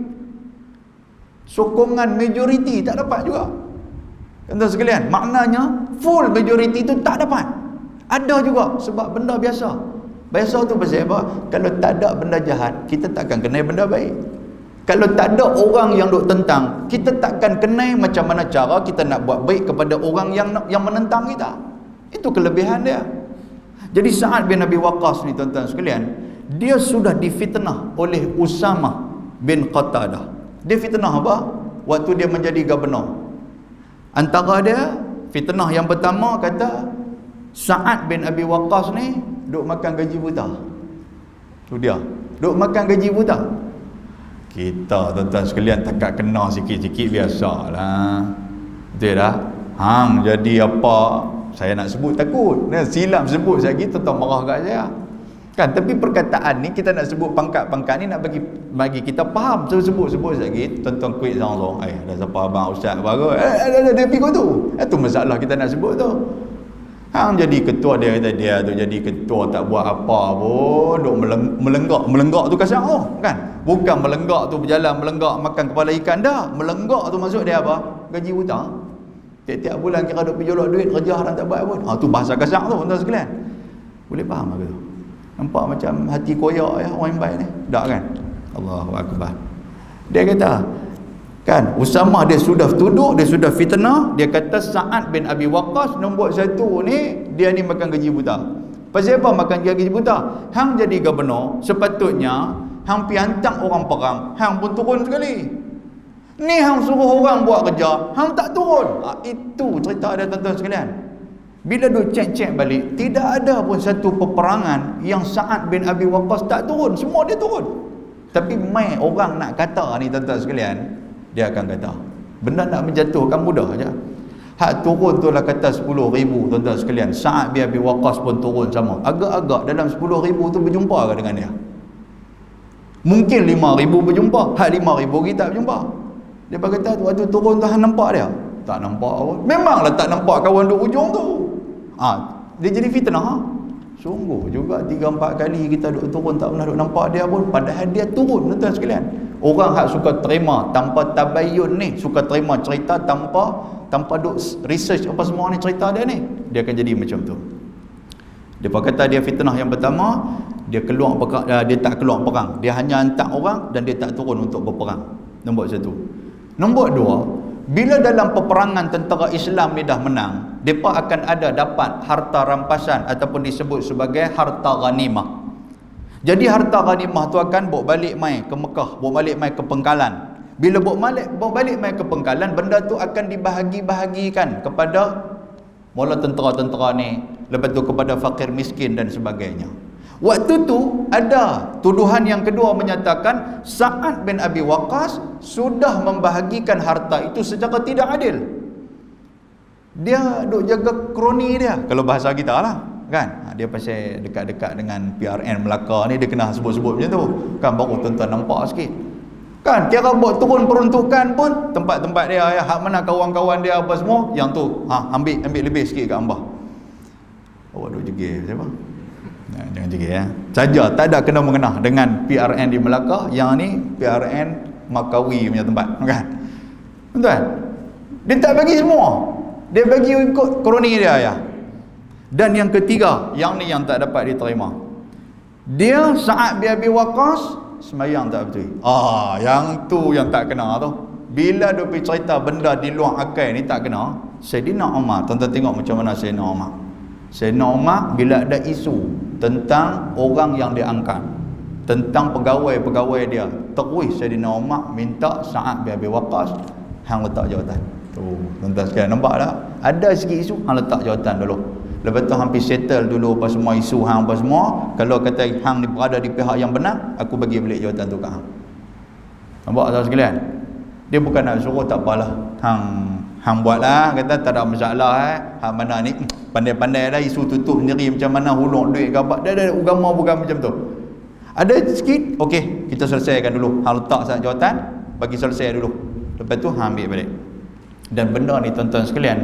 sokongan majoriti tak dapat juga. Tuan-tuan sekalian, maknanya full majoriti tu tak dapat. Ada juga sebab benda biasa. Biasa tu pasal apa? Kalau tak ada benda jahat, kita takkan kenal benda baik. Kalau tak ada orang yang duk tentang, kita takkan kenal macam mana cara kita nak buat baik kepada orang yang menentang kita. Itu kelebihan dia. Jadi Sa'ad bin Abi Waqqas ni tuan-tuan sekalian, dia sudah difitnah oleh Usamah bin Qatadah. Dia fitnah apa? Waktu dia menjadi gubernur. Antara dia, fitnah yang pertama kata, Sa'ad bin Abi Waqqas ni duk makan gaji buta. Tu dia, duk makan gaji buta. Kita tuan-tuan sekalian takat kena sikit-sikit biasalah. Betul dah? Hang jadi apa? Saya nak sebut takut. Silap sebut lagi tuan-tuan marah kat saya. Kan, tapi perkataan ni kita nak sebut pangkat-pangkat ni nak bagi kita faham. So sebut lagi tuan-tuan kuit sang-sang. Dah siapa abang ustaz baru. Dia pergi tu. Itu masalah kita nak sebut tu. Hang jadi ketua, dia kata dia tu jadi ketua tak buat apa pun, duk melenggak tu kasar tu kan. Bukan melenggak tu berjalan melenggak makan kepala ikan dah. Melenggak tu maksud dia apa? Gaji buta. Tiap-tiap bulan kira duk pergi jolok duit kerja dan tak buat pun. Tu bahasa kasar tu tuan sekalian. Boleh faham ke tu? Nampak macam hati koyak ya orang yang baik ni. Tak kan? Allahu akbar. Dia kata kan, Usamah dia sudah tuduh, dia sudah fitnah. Dia kata Sa'ad bin Abi Waqqas nombor 1 ni, dia ni makan gaji buta. Pasal apa makan gaji buta? Hang jadi gubernur, sepatutnya hang pergi hantar orang perang, hang pun turun sekali. Ni hang suruh orang buat kerja, hang tak turun. Itu cerita dia tuan-tuan sekalian. Bila duk cek-cek balik, tidak ada pun satu peperangan yang Sa'ad bin Abi Waqqas tak turun. Semua dia turun. Tapi mai orang nak kata ni tuan-tuan sekalian, dia akan kata benda nak menjatuhkan mudah aja. Hak turun tu lah kata 10,000 tuan-tuan sekalian. Sa'ad bin Abi Waqqas pun turun sama. Agak-agak dalam 10,000 tu berjumpa ke dengan dia? Mungkin 5,000 berjumpa. Hak 5,000 kita berjumpa. Dia kata waktu turun tu hang nampak dia? Tak nampak pun. Memanglah tak nampak kawan duk ujung tu. Dia jadi fitnah. Sungguh juga 3-4 kali kita duk turun tak pernah duk nampak dia pun. Padahal dia turun tuan-tuan sekalian. Orang hak suka terima tanpa tabayun ni, suka terima cerita tanpa duk research apa semua ni cerita dia ni, dia akan jadi macam tu. Dia kata dia fitnah yang pertama, dia tak keluar perang. Dia hanya hantar orang dan dia tak turun untuk berperang. Nombor 1. Nombor 2, bila dalam peperangan tentera Islam ni dah menang, mereka akan ada dapat harta rampasan ataupun disebut sebagai harta ghanimah. Jadi harta ghanimah tu akan bawa balik mai ke Mekah, bawa balik mai ke pengkalan. Bila bawa balik mai ke pengkalan, benda tu akan dibahagi-bahagikan kepada mula tentera-tentera ni, lepas tu kepada fakir miskin dan sebagainya. Waktu tu ada tuduhan yang kedua menyatakan Sa'ad bin Abi Waqqas sudah membahagikan harta itu secara tidak adil. Dia duk jaga kroni dia, kalau bahasa kita lah kan. Dia pasal dekat-dekat dengan PRN Melaka ni, dia kena sebut-sebut macam tu kan, baru tuan-tuan nampak sikit kan. Kira buat turun peruntukan pun tempat-tempat dia, hak mana kawan-kawan dia apa semua, yang tu ambil lebih sikit kat hamba. Awak duk jegil siapa? Jangan jegil ya. Saja tak ada kena mengena dengan PRN di Melaka, yang ni PRN Makawi punya tempat kan. Tuan, dia tak bagi semua, dia bagi ikut kroni dia ya. Dan yang ketiga, yang ni yang tak dapat diterima, dia Sa'ad bin Abi Waqqas sembahyang tak betul. Yang tu yang tak kena tu. Bila dia pergi cerita benda di luar akal ni tak kena. Sayyidina Umar, tuan-tuan tengok macam mana Sayyidina Umar. Sayyidina Umar bila ada isu tentang orang yang diangkat, tentang pegawai-pegawai dia, terus Sayyidina Umar minta Sa'ad bin Abi Waqqas hang letak jawatan. Tu, tuan-tuan sekalian nampak tak? Ada sikit isu, hang letak jawatan dulu. Lepas tu hampir settle dulu apa semua isu hang apa semua. Kalau kata hang ni berada di pihak yang benar, aku bagi balik jawatan tu kat hang. Nampak tak sekalian? Dia bukan nak suruh tak apalah, hang buatlah, kata tak ada masalah hang mana ni pandai-pandai dah isu tutup sendiri macam mana hulur duit ke apa. Dia agama bukan macam tu. Ada sikit, okey, kita selesaikan dulu. Hang letak satu jawatan, bagi selesai dulu. Lepas tu hang ambil balik. Dan benda ni tuan-tuan sekalian,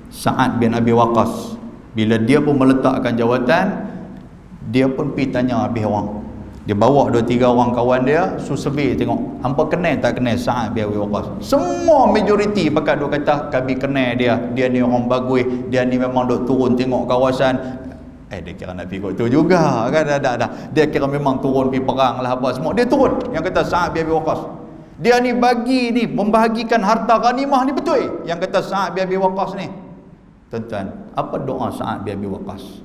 Sa'ad bin Abi Waqqas bila dia pun meletakkan jawatan, dia pun pergi tanya habis orang. Dia bawa 2-3 orang kawan dia, survey tengok hampa kenal tak kenal Sa'ad bin Abi Waqqas. Semua majoriti pakat duk kata kami kenal dia. Dia ni orang bagus, dia ni memang duk turun tengok kawasan. Dia kira nak pergi kot tu juga kan. Dah. Dia kira memang turun pergi perang lah apa semua. Dia turun yang kata Sa'ad bin Abi Waqqas. Dia ni bagi ni membahagikan harta ghanimah ni betul. Yang kata Sa'ad bin Abi Waqqas ni. Tuan-tuan, apa doa Sa'ad bin Abi Waqqas?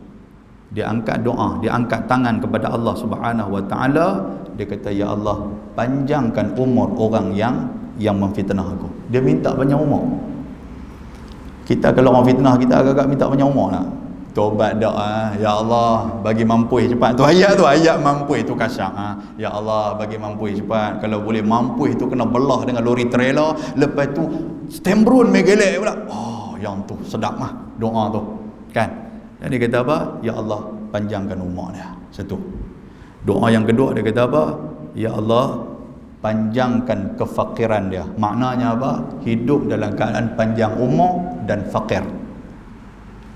Dia angkat doa, dia angkat tangan kepada Allah Subhanahu wa taala. Dia kata, ya Allah, panjangkan umur orang yang memfitnah aku. Dia minta panjang umur. Kita kalau orang fitnah kita agak-agak minta panjang umur lah. Tobat doa, ya Allah bagi mampu cepat. Tu ayat mampu itu kasar. Ya Allah bagi mampu cepat. Kalau boleh mampu itu kena belah dengan lori trailer, lepas tu stembrun megelek pula. Yang tu sedap mah doa tu kan. Dan dia kata apa? Ya Allah panjangkan umur dia. Satu. Doa yang kedua dia kata apa? Ya Allah panjangkan kefakiran dia. Maknanya apa? Hidup dalam keadaan panjang umur dan fakir.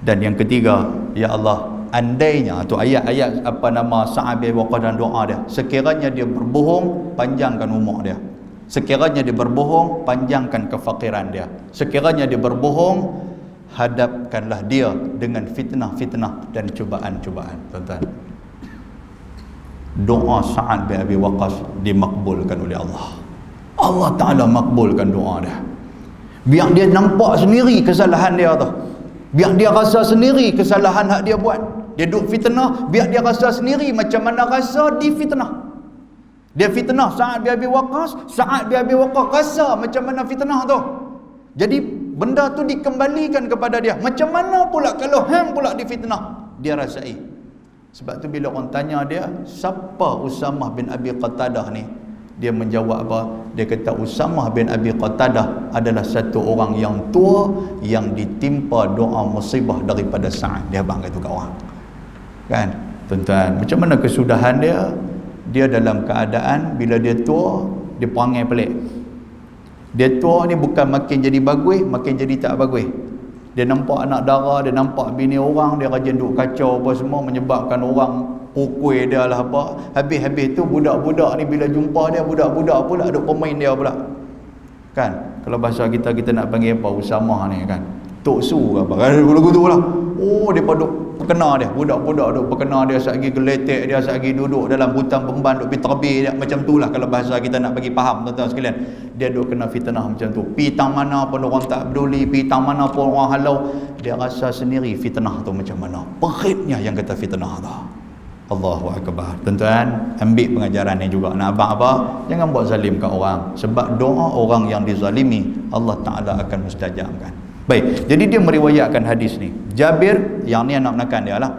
Dan yang ketiga, ya Allah, andainya tu ayat-ayat apa nama Sa'ad bin Abi Waqqas dan doa dia, sekiranya dia berbohong, panjangkan umur dia. Sekiranya dia berbohong, panjangkan kefakiran dia. Sekiranya dia berbohong, hadapkanlah dia dengan fitnah-fitnah dan cubaan-cubaan. Tuan-tuan, doa Sa'ad bin Abi Waqqas dimakbulkan oleh Allah. Allah Ta'ala makbulkan doa dia. Biar dia nampak sendiri kesalahan dia tu. Biar dia rasa sendiri kesalahan hak dia buat. Dia duk fitnah, biar dia rasa sendiri macam mana rasa difitnah. Dia fitnah Sa'ad bin Abi Waqqas, Sa'ad bin Abi Waqqas rasa macam mana fitnah tu. Jadi benda tu dikembalikan kepada dia. Macam mana pula kalau hang pula difitnah? Dia rasai. Sebab tu bila orang tanya dia, siapa Usamah bin Abi Qatadah ni? Dia menjawab apa? Dia kata Usamah bin Abi Qatadah adalah satu orang yang tua yang ditimpa doa musibah daripada Sa'ad. Dia bang kata kat orang. Kan? Tuan-tuan, macam mana kesudahan dia? Dia dalam keadaan bila dia tua, dia perangai pelik. Dia tua ni bukan makin jadi bagus, makin jadi tak bagus. Dia nampak anak dara, dia nampak bini orang, dia rajin duk kacau apa semua, menyebabkan orang pukul dia lah apa. Habis-habis tu budak-budak ni bila jumpa dia, budak-budak pula duk pemain dia pula. Kan? Kalau bahasa kita nak panggil apa? Usamah ni kan. Tok Su ke apa. Lagu tu lah. Oh, dia duk perkena dia. Budak-budak duk perkena dia, satgi geletek dia, satgi duduk dalam hutan pemban, duk pi terbih dia. Macam tu lah kalau bahasa kita nak bagi faham tuan-tuan sekalian. Dia duk kena fitnah macam tu. Pi tang mana pun orang tak peduli, pi tang mana pun orang halau, dia rasa sendiri fitnah tu macam mana. Peritnya yang kata fitnah tu. Allahu Akbar. Tuan-tuan, ambil pengajaran ni juga. Nak abang apa? Jangan buat zalim kat orang. Sebab doa orang yang dizalimi, Allah Ta'ala akan mustajabkan. Baik, jadi dia meriwayatkan hadis ni. Jabir, yang ni anak menakan dia lah.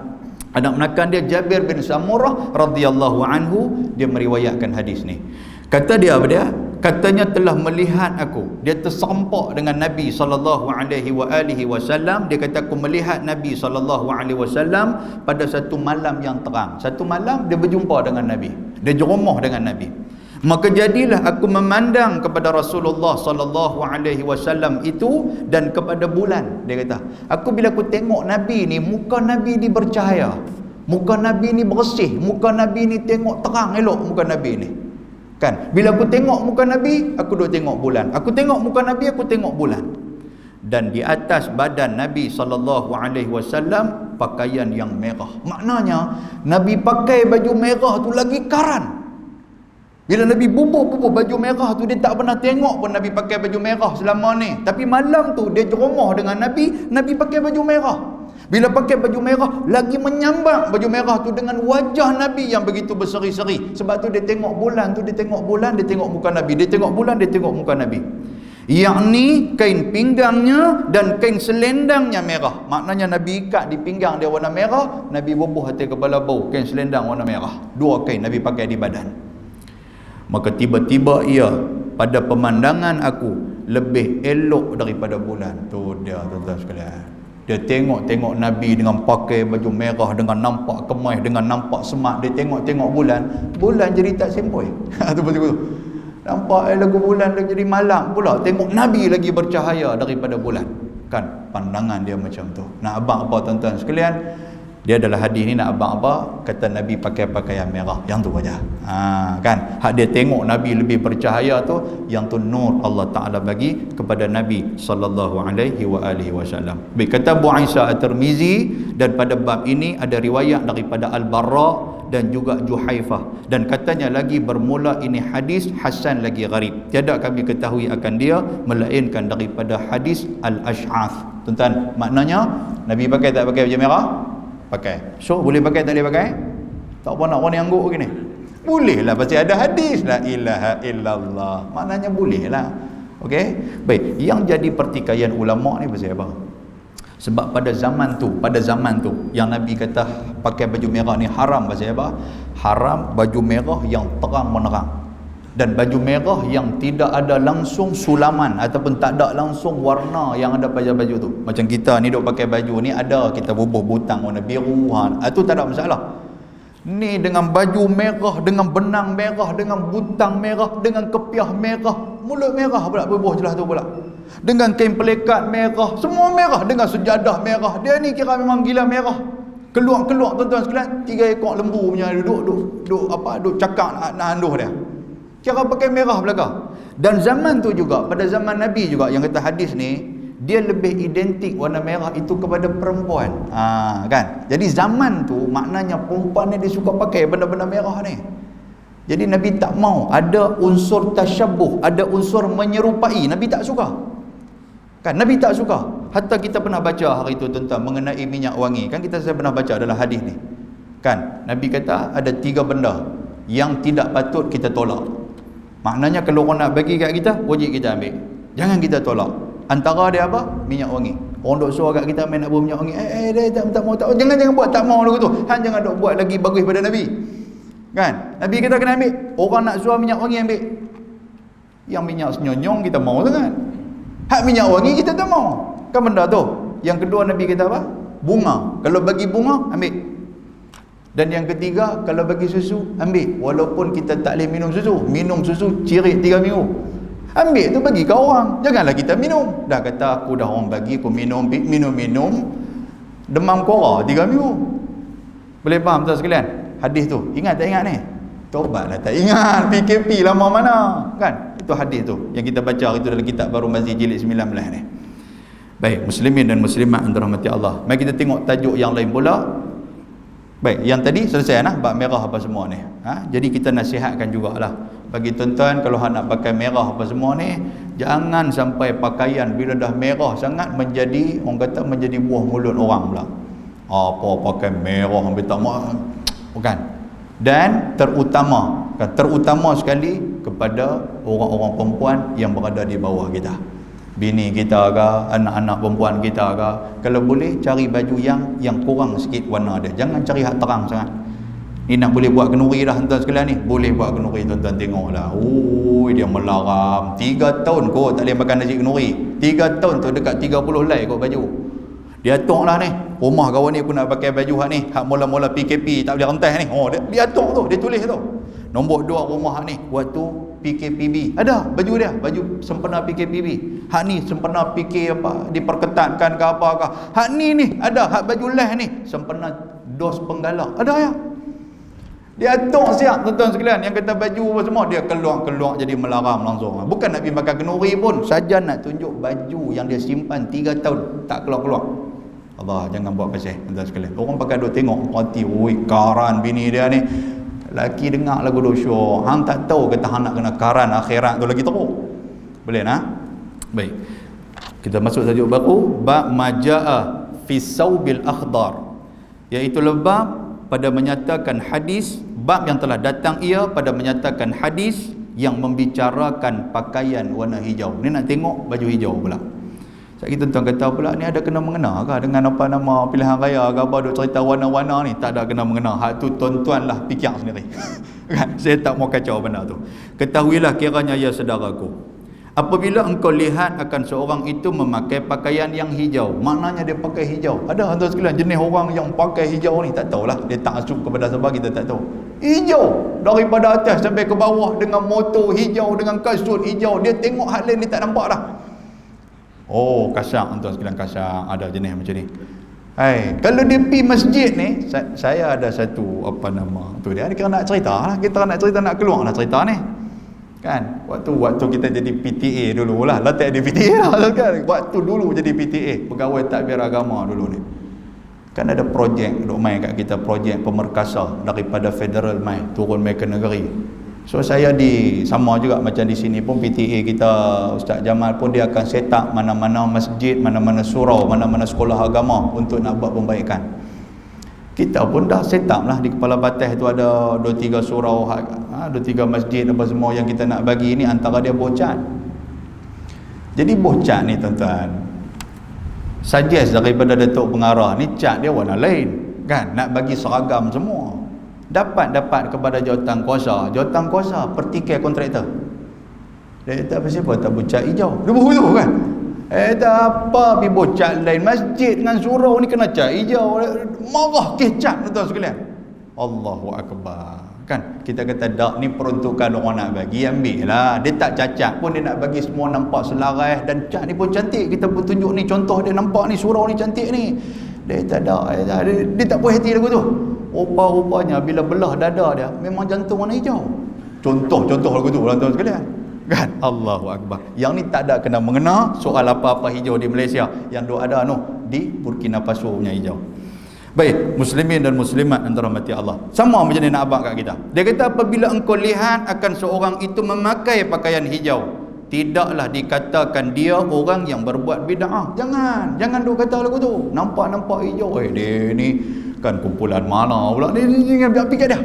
Anak menakan dia Jabir bin Samurah radhiyallahu anhu, dia meriwayatkan hadis ni. Kata dia apa dia? Katanya telah melihat aku. Dia tersampak dengan Nabi SAW. Dia kata aku melihat Nabi SAW pada satu malam yang terang. Satu malam dia berjumpa dengan Nabi. Dia jeromoh dengan Nabi. Maka jadilah aku memandang kepada Rasulullah SAW itu dan kepada bulan. Dia kata, aku bila aku tengok Nabi ni, muka Nabi ni bercahaya. Muka Nabi ni bersih. Muka Nabi ni tengok terang elok muka Nabi ni. Kan? Bila aku tengok muka Nabi, aku duk tengok bulan. Aku tengok muka Nabi, aku tengok bulan. Dan di atas badan Nabi SAW pakaian yang merah. Maknanya Nabi pakai baju merah tu lagi karan. Bila Nabi bubuh baju merah tu, dia tak pernah tengok pun Nabi pakai baju merah selama ni. Tapi malam tu dia jeromoh dengan Nabi, Nabi pakai baju merah. Bila pakai baju merah, lagi menyambar baju merah tu dengan wajah Nabi yang begitu berseri-seri. Sebab tu dia tengok bulan tu, dia tengok bulan, dia tengok muka Nabi. Dia tengok bulan, dia tengok muka Nabi. Yakni kain pinggangnya dan kain selendangnya merah. Maknanya Nabi ikat di pinggang dia warna merah, Nabi bubuh atas kepala bau kain selendang warna merah. Dua kain Nabi pakai di badan. Maka tiba-tiba ia pada pemandangan aku lebih elok daripada bulan. Tu dia tuan-tuan sekalian. Dia tengok-tengok Nabi dengan pakai baju merah, dengan nampak kemai, dengan nampak semak. Dia tengok-tengok bulan, bulan jadi tak sempoi. Tu betul-betul. Nampak lagu bulan dia jadi malam pula. Tengok Nabi lagi bercahaya daripada bulan. Kan pandangan dia macam tu. Nak abang apa tuan-tuan sekalian? Dia adalah hadis ni nak abang apa? Kata Nabi pakai pakaian merah. Yang tu aja. Kan? Hak dia tengok Nabi lebih bercahaya tu, yang tu nur Allah Taala bagi kepada Nabi sallallahu alaihi wasallam. Baik, kata Abu Isa At-Tirmizi, dan pada bab ini ada riwayat daripada Al-Barra dan juga Juhaifah, dan katanya lagi bermula ini hadis hasan lagi gharib. Tiada kami ketahui akan dia melainkan daripada hadis Al-Ash'ath. Tuan-tuan, maknanya Nabi pakai tak pakai baju merah? Pakai. So boleh pakai tak boleh pakai? Tak apa nak orang yang angguk gini. Boleh lah, pasti ada hadis. La ilaha illallah. Maknanya boleh lah. Okey. Baik, yang jadi pertikaian ulama ni pasal apa? Sebab pada zaman tu yang Nabi kata pakai baju merah ni haram pasal apa? Haram baju merah yang terang menerang. Dan baju merah yang tidak ada langsung sulaman ataupun tak ada langsung warna yang ada pada baju tu. Macam kita ni duk pakai baju ni, ada kita bubuh butang warna biru, itu tak ada masalah. Ni dengan baju merah, dengan benang merah, dengan butang merah, dengan kepiah merah, mulut merah pula bubuh jelas tu pula. Dengan kain pelekat merah, semua merah, dengan sejadah merah. Dia ni kira memang gila merah. Keluar-keluar tuan-tuan sekalian, 3 ekor lembu punya duduk cakap nak anduh dia. Cara pakai merah belakang. Dan zaman tu juga, pada zaman Nabi juga yang kata hadis ni, dia lebih identik warna merah itu kepada perempuan. Kan? Jadi zaman tu maknanya perempuan ni dia suka pakai benda-benda merah ni. Jadi Nabi tak mau ada unsur tasyabuh, ada unsur menyerupai. Nabi tak suka. Kan? Nabi tak suka. Hatta kita pernah baca hari tu tentang mengenai minyak wangi. Kan saya pernah baca dalam hadis ni. Kan? Nabi kata ada 3 benda yang tidak patut kita tolak. Maknanya kalau orang nak bagi kat kita, wajib kita ambil. Jangan kita tolak. Antara dia apa? Minyak wangi. Orang duk suruh kat kita main nak buat minyak wangi. Dia tak mau. Jangan buat, tak mau lagu tu. Jangan duk buat lagi bagus pada Nabi. Kan? Nabi kita kena ambil. Orang nak suruh minyak wangi ambil. Yang minyak senyonyong kita mau sangat. Hak minyak wangi kita tak mau. Kan benda tu. Yang kedua Nabi kata apa? Bunga. Kalau bagi bunga, ambil. Dan yang ketiga, kalau bagi susu, ambil. Walaupun kita tak boleh minum susu cirit 3 minggu. Ambil tu bagi ke orang. Janganlah kita minum. Dah kata aku dah orang bagi, aku minum. Demam kora 3 minggu. Boleh faham tuan sekalian? Hadis tu. Ingat tak ingat ni? Tobatlah tak ingat. PKP lama mana? Kan? Itu hadis tu. Yang kita baca itu dalam kitab Baru Masjid jilid 19 ni. Baik, muslimin dan muslimat yang dirahmati Allah. Mari kita tengok tajuk yang lain pula. Baik, yang tadi selesai nah, bab merah apa semua ni. Jadi kita nasihatkan jugalah bagi tuan-tuan, kalau nak pakai merah apa semua ni, jangan sampai pakaian bila dah merah sangat menjadi, orang kata menjadi buah mulut orang pula. Apa pakai merah ambil tak mau, bukan. Dan terutama sekali kepada orang-orang perempuan yang berada di bawah kita, bini kita ke, anak-anak perempuan kita ke, kalau boleh cari baju yang kurang sikit warna dia, jangan cari hak terang sangat. Ni nak boleh buat kenuri dah tuan sekalian ni, boleh buat kenuri tuan-tuan tengoklah. Dia melaram 3 tahun kot tak boleh makan nasi kenuri, 3 tahun tu dekat 30 helai kot baju dia atok lah ni. Rumah kawan ni pun nak pakai baju hak ni, hak mula-mula PKP tak boleh rentas ni, dia atok tu, dia tulis tu nombor 2 rumah hak ni waktu PKPB, ada baju dia, baju sempena PKPB. Hak ni sempena PK apa diperketatkan ke apa ke, hak ni ada hak baju leh ni sempena dos penggalak, ada ya. Dia atok siap tuan-tuan sekalian, yang kata baju apa semua dia keluar jadi melaram langsung. Bukan nak pergi makan kenuri pun, saja nak tunjuk baju yang dia simpan 3 tahun tak keluar-keluar. Allah, jangan buat pasal tuan-tuan sekalian. Orang pakai duk tengok hati, karan bini dia ni. Laki dengar lagu dosyok, hang tak tahu kata hang nak kena karan akhirat tu lagi teruk. Boleh nah? Baik. Kita masuk tajuk baru, bab majaa fi saubil akhdar, iaitu bab pada menyatakan hadis, bab yang telah datang ia pada menyatakan hadis yang membicarakan pakaian warna hijau. Ni nak tengok baju hijau pula. Sekali tuan-tuan kata pula ni ada kena mengena ke dengan apa nama pilihan raya ke apa, duk cerita warna-warna ni, tak ada kena mengena. Hak tu tuan-tuan lah fikir sendiri. Kan? Saya tak mau kacau benda tu. Ketahuilah kiranya ya saudaraku, apabila engkau lihat akan seorang itu memakai pakaian yang hijau, maknanya dia pakai hijau. Ada tuan sekalian jenis orang yang pakai hijau ni, tak tahulah dia tak asuk kepada siapa, kita tak tahu. Hijau daripada atas sampai ke bawah dengan motor hijau, dengan kasut hijau, dia tengok hal lain dia tak nampak dah. Kasar tuan sekalian, kasar. Ada jenis macam ni. Kalau dia pergi masjid ni, saya ada satu apa nama tu dia, kita nak cerita lah, nak keluar lah cerita ni. Kan? Waktu kita jadi PTA dulu lah, tak ada PTA lah kan. Waktu dulu jadi PTA, pegawai takbir agama dulu ni. Kan ada projek duk main kat kita, projek pemerkasa daripada federal main turun main ke negeri. So saya sama juga macam di sini pun PTA kita, Ustaz Jamal pun dia akan set up mana-mana masjid, mana-mana surau, mana-mana sekolah agama untuk nak buat pembaikan. Kita pun dah set up lah di kepala batas tu ada 2-3 surau, 2-3 masjid apa semua yang kita nak bagi ni, antara dia Bocat. Jadi Bocat ni tuan-tuan, suggest daripada Datuk Pengarah ni, cat dia warna lain kan, nak bagi seragam semua. Dapat kepada jawatan kuasa pertikai kontraktor. Dia kata apa siapa tak Bocat hijau, dia begitu kan. Tak apa pergi Bocat lain, masjid dengan surau ni kena cat hijau, marah kecat tuan sekalian. Allahu Akbar. Kan kita kata dak ni peruntukan orang nak bagi, ambil lah. Dia tak cacat pun, dia nak bagi semua nampak selaras, dan cat ni pun cantik, kita pun tunjuk ni contoh dia, nampak ni surau ni cantik ni. Dia tak ada, dia tak puas hati lagu tu. Rupa-rupanya bila belah dada dia memang jantung warna hijau. Contoh lagu tu tuan-tuan sekalian. Kan? Allahu Akbar. Yang ni tak ada kena mengena soal apa-apa hijau di Malaysia. Yang ada di Burkina Faso punya hijau. Baik, muslimin dan muslimat yang dirahmati Allah, sama macam ni nak abang kat kita. Dia kata apabila engkau lihat akan seorang itu memakai pakaian hijau, tidaklah dikatakan dia orang yang berbuat bid'ah. Jangan duk kata lagu tu. Nampak hijau, dia ni kan kumpulan mana pula ni, biar pergi kat dia.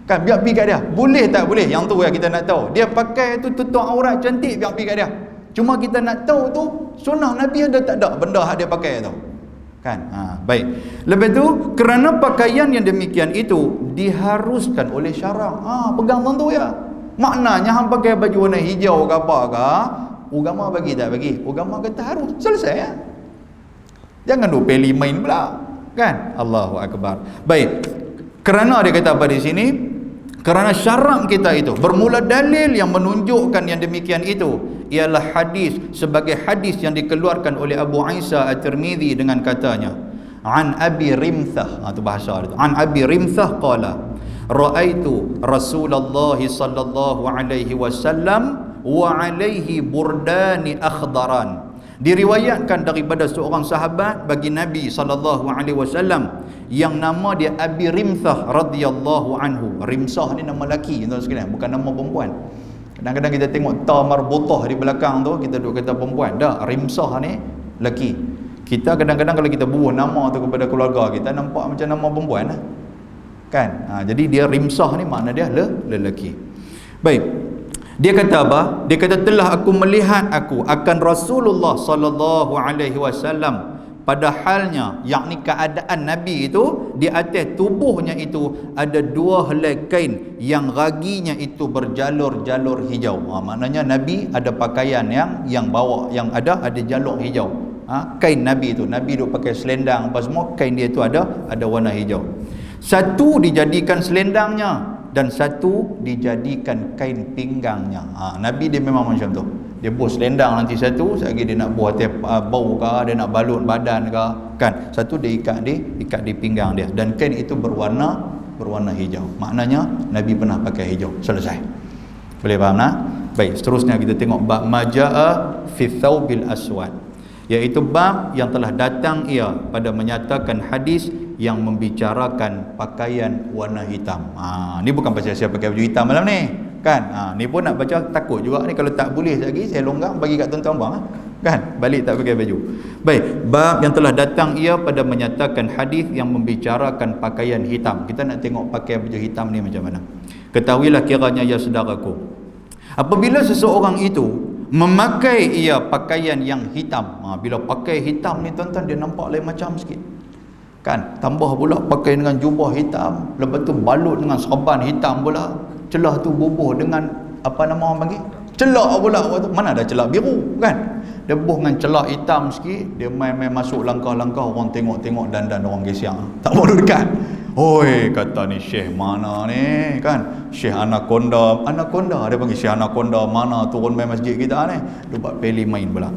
Kan biar pergi kat dia. Boleh tak boleh? Yang tu yang kita nak tahu. Dia pakai tu tutup aurat cantik, biar pergi kat dia. Cuma kita nak tahu tu sunnah Nabi ada tak ada benda hak dia pakai tu. Kan? Baik. Lepas tu kerana pakaian yang demikian itu diharuskan oleh syarak. Pegang tu ya. Maknanya hang pakai baju warna hijau ke apa ke, agama bagi tak bagi? Agama kata harus. Selesai ya. Jangan duk pilih main pula. Kan? Allahu Akbar. Baik. Kerana dia kata apa di sini? Kerana syarak kita itu bermula dalil yang menunjukkan yang demikian itu ialah hadis, sebagai hadis yang dikeluarkan oleh Abu Isa At-Tirmidzi dengan katanya, an Abi Rimthah, itu bahasa dia. An Abi Rimthah qala ra'aitu Rasulullah sallallahu alaihi wasallam wa alaihi burdani akhdaran Diriwayatkan daripada seorang sahabat bagi Nabi SAW yang nama dia Abi Rimthah radhiyallahu anhu. Rimsah ni nama lelaki, tuan sekalian, bukan nama perempuan. Kadang-kadang kita tengok ta marbutah di belakang tu, kita duk kata perempuan. Dah, Rimsah ni lelaki. Kita kadang-kadang kalau kita bubuh nama tu kepada keluarga kita, nampak macam nama perempuan lah. Kan? Jadi dia Rimsah ni makna dia lelaki. Baik. Dia kata apa? Dia kata telah aku melihat aku akan Rasulullah sallallahu alaihi wasallam pada halnya, yakni keadaan Nabi itu di atas tubuhnya itu ada dua helai kain yang raginya itu berjalur-jalur hijau. Maknanya Nabi ada pakaian yang bawa yang ada jalur hijau. Kain Nabi itu, Nabi duk pakai selendang apa semua, kain dia itu ada warna hijau. Satu dijadikan selendangnya dan satu dijadikan kain pinggangnya. Nabi dia memang macam tu. Dia buh selendang nanti satu, lagi dia nak buh atas bau ke, dia nak balut badan ke, kan. Satu dia ikat di pinggang dia, dan kain itu berwarna hijau. Maknanya Nabi pernah pakai hijau. Selesai. Boleh faham tak? Baik, seterusnya kita tengok bab majaa fi thawbil aswad, iaitu bab yang telah datang ia pada menyatakan hadis yang membicarakan pakaian warna hitam. Ni bukan pasal saya pakai baju hitam malam ni, kan? Ni pun nak baca takut juga ni, kalau tak boleh lagi saya longgar bagi kat tuan-tuan bang, kan? Balik tak pakai baju. Baik, bab yang telah datang ia pada menyatakan hadis yang membicarakan pakaian hitam. Kita nak tengok pakai baju hitam ni macam mana. Ketahuilah kiranya ya saudaraku, apabila seseorang itu memakai ia pakaian yang hitam, bila pakai hitam ni tuan-tuan, dia nampak lain macam sikit, kan? Tambah pula pakai dengan jubah hitam, lepas tu balut dengan serban hitam pula, celah tu bubuh dengan apa nama orang panggil, celak pula. Mana ada celak biru, kan? Dia bubuh dengan celak hitam sikit, dia main-main masuk langkah-langkah, orang tengok-tengok dandan orang gesiang, tak mau dekat. Oi, kata ni Syekh mana ni, kan? Syekh Anaconda dia panggil Syekh Anaconda mana, turun main masjid kita ni, dia buat peli main pula.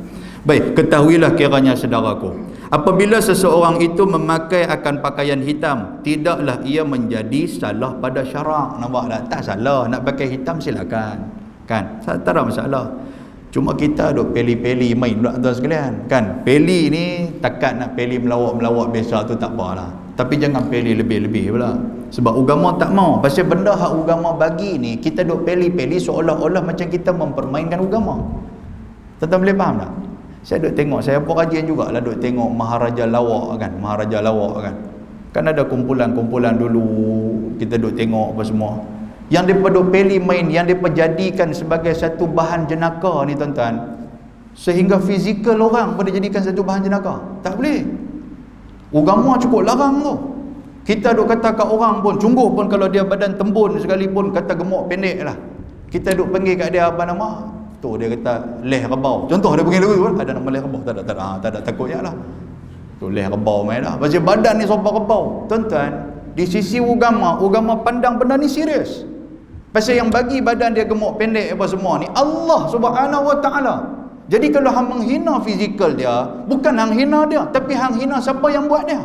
Baik, ketahuilah kiranya saudaraku, apabila seseorang itu memakai akan pakaian hitam, tidaklah ia menjadi salah pada syarak. Nampak tak? Tak salah nak pakai hitam, silakan, kan? Tak ada masalah. Cuma kita duk peli-peli main pula tuan sekalian, kan? Peli ni takat nak peli melawak-melawak biasa tu tak apalah, tapi jangan peli lebih-lebih pula. Sebab agama tak mau. Pasal benda hak agama bagi ni, kita duk peli-peli seolah-olah macam kita mempermainkan agama. Tuan-tuan boleh faham tak? Saya duk tengok, saya pun rajin jugalah duk tengok Maharaja Lawak, kan? Maharaja Lawak, kan? Kan ada kumpulan-kumpulan dulu, kita duk tengok apa semua, yang mereka duk peli main, yang mereka jadikan sebagai satu bahan jenaka ni tuan-tuan, sehingga fizikal orang boleh jadikan satu bahan jenaka. Tak boleh. Agama cukup larang tu. Kita duk kata kat orang pun, sungguh pun kalau dia badan tembun sekalipun, kata gemuk pendek lah, kita duk panggil kat dia apa nama tu, dia kata leh rebau. Contoh dia panggil tu, ada nama leh rebau. Tak ada takutnya lah tu, leh rebau main lah. Pasal badan ni sopa rebau. Tuan-tuan, di sisi agama pandang benda ni serius. Pasal yang bagi badan dia gemuk pendek apa semua ni Allah Subhanahu Wa Taala. Jadi kalau hang menghina fizikal dia, bukan hang hina dia, tapi hang hina siapa yang buat dia.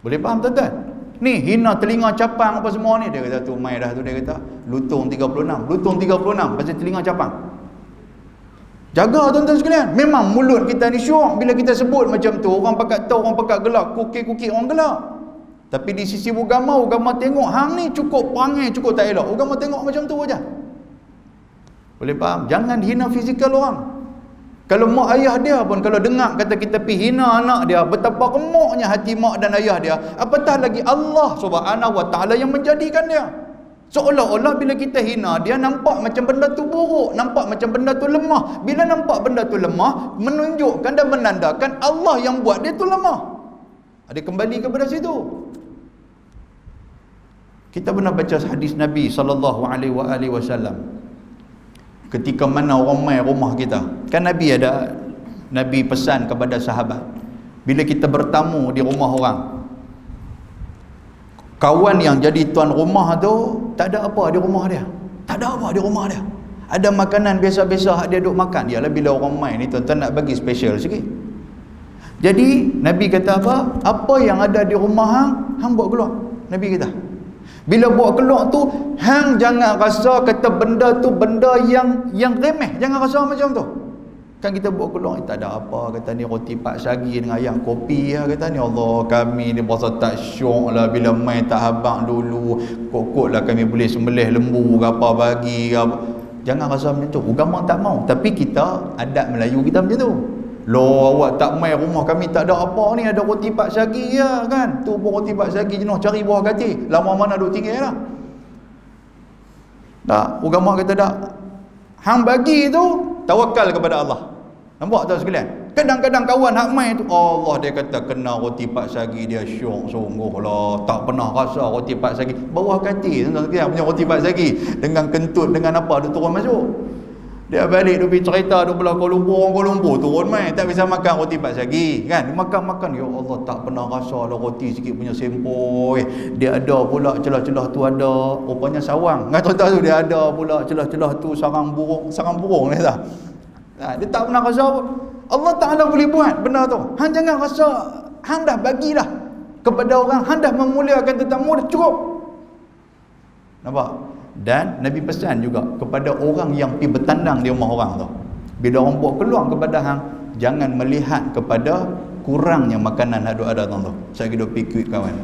Boleh faham tuan-tuan? Ni hina telinga capang apa semua ni, dia kata tu mai dah tu, dia kata lutung 36 pasal telinga capang. Jaga tuan-tuan sekalian. Memang mulut kita ni syok bila kita sebut macam tu, orang pakat tahu, orang pakat gelak, kukik-kukik orang gelak. Tapi di sisi agama tengok hang ni cukup perangai, cukup tak elok. Agama tengok macam tu aja. Boleh faham? Jangan hina fizikal orang. Kalau mak ayah dia pun kalau dengar kata kita pergi hina anak dia, betapa remuknya hati mak dan ayah dia, apatah lagi Allah Subhanahu Wa Taala yang menjadikan dia. Seolah-olah bila kita hina dia, nampak macam benda tu buruk, nampak macam benda tu lemah. Bila nampak benda tu lemah, menunjukkan dan menandakan Allah yang buat dia tu lemah. Ada kembali kepada situ. Kita pernah baca hadis Nabi SAW ketika mana orang mai rumah kita, kan Nabi pesan kepada sahabat, bila kita bertamu di rumah orang, kawan yang jadi tuan rumah tu tak ada apa di rumah dia, ada makanan biasa-biasa dia duk makan. Yalah, bila orang mai ni tuan-tuan nak bagi special sikit. Jadi Nabi kata apa yang ada di rumah hang buat keluar. Nabi kata, bila buat keluar tu, hang jangan rasa kata benda tu benda yang remeh. Jangan rasa macam tu. Kan kita buat keluar, tak ada apa, kata ni roti pak sagi dengan ayam kopi lah, kata ni Allah kami ni berasa tak syok lah bila main tak habang dulu, kok lah kami boleh sembelih lembu ke apa bagi ke apa. Jangan rasa macam tu, agama tak mau, tapi kita adat Melayu kita macam tu. Loh, awak tak main rumah kami tak ada apa ni, ada roti pak sagi ya kan, tu pun roti pak sagi jenuh cari buah kati, lama mana duk tinggal lah. Tak, agama kata tak, hang bagi tu tawakal kepada Allah. Nampak tak sekalian? Kadang-kadang kawan hak main tu, Allah dia kata kena roti pak sagi dia syok sungguh lah, tak pernah rasa roti pak sagi bawah kati tuan-tuan sekalian punya roti pak sagi dengan kentut dengan apa dia turun masuk. Dia balik dia pergi cerita dia belah Kuala Lumpur turun main tak bisa makan roti pak sagi kan. Dia makan ya Allah tak pernah rasa lah roti sikit punya sempoi. Dia ada pula celah-celah tu ada rupanya sawang. Ngan cerita tu dia ada pula celah-celah tu sarang burung ni tak. Dia tak pernah rasa apa. Allah Ta'ala boleh buat benda tu. Hang jangan rasa hang dah bagilah kepada orang, hang dah memuliakan tetamu dah cukup. Nampak? Dan Nabi pesan juga kepada orang yang pergi bertandang di rumah orang tu, bila orang buat keluar kepada hang, jangan melihat kepada kurangnya makanan ada tu. Saya kira pergi kawan,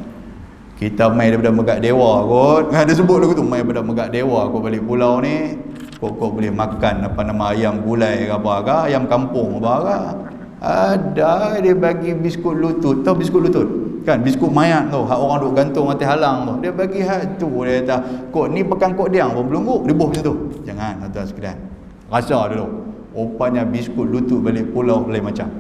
kita main daripada Megat Dewa kot. Dia sebut lagu tu, main daripada Megat Dewa kot balik pulau ni, kok boleh makan apa nama ayam gulai ke apa ke, ayam kampung apa ke. Ada dia bagi biskut lutut, tahu biskut lutut kan, biskut mayat tu hak orang duk gantung atas halang tu, dia bagi hak tu. Dia kata kok ni pekan kok diang pun belum dia buh macam tu. Jangan tuan sekalian, rasa dulu rupanya biskut lutut balik pulau lain macam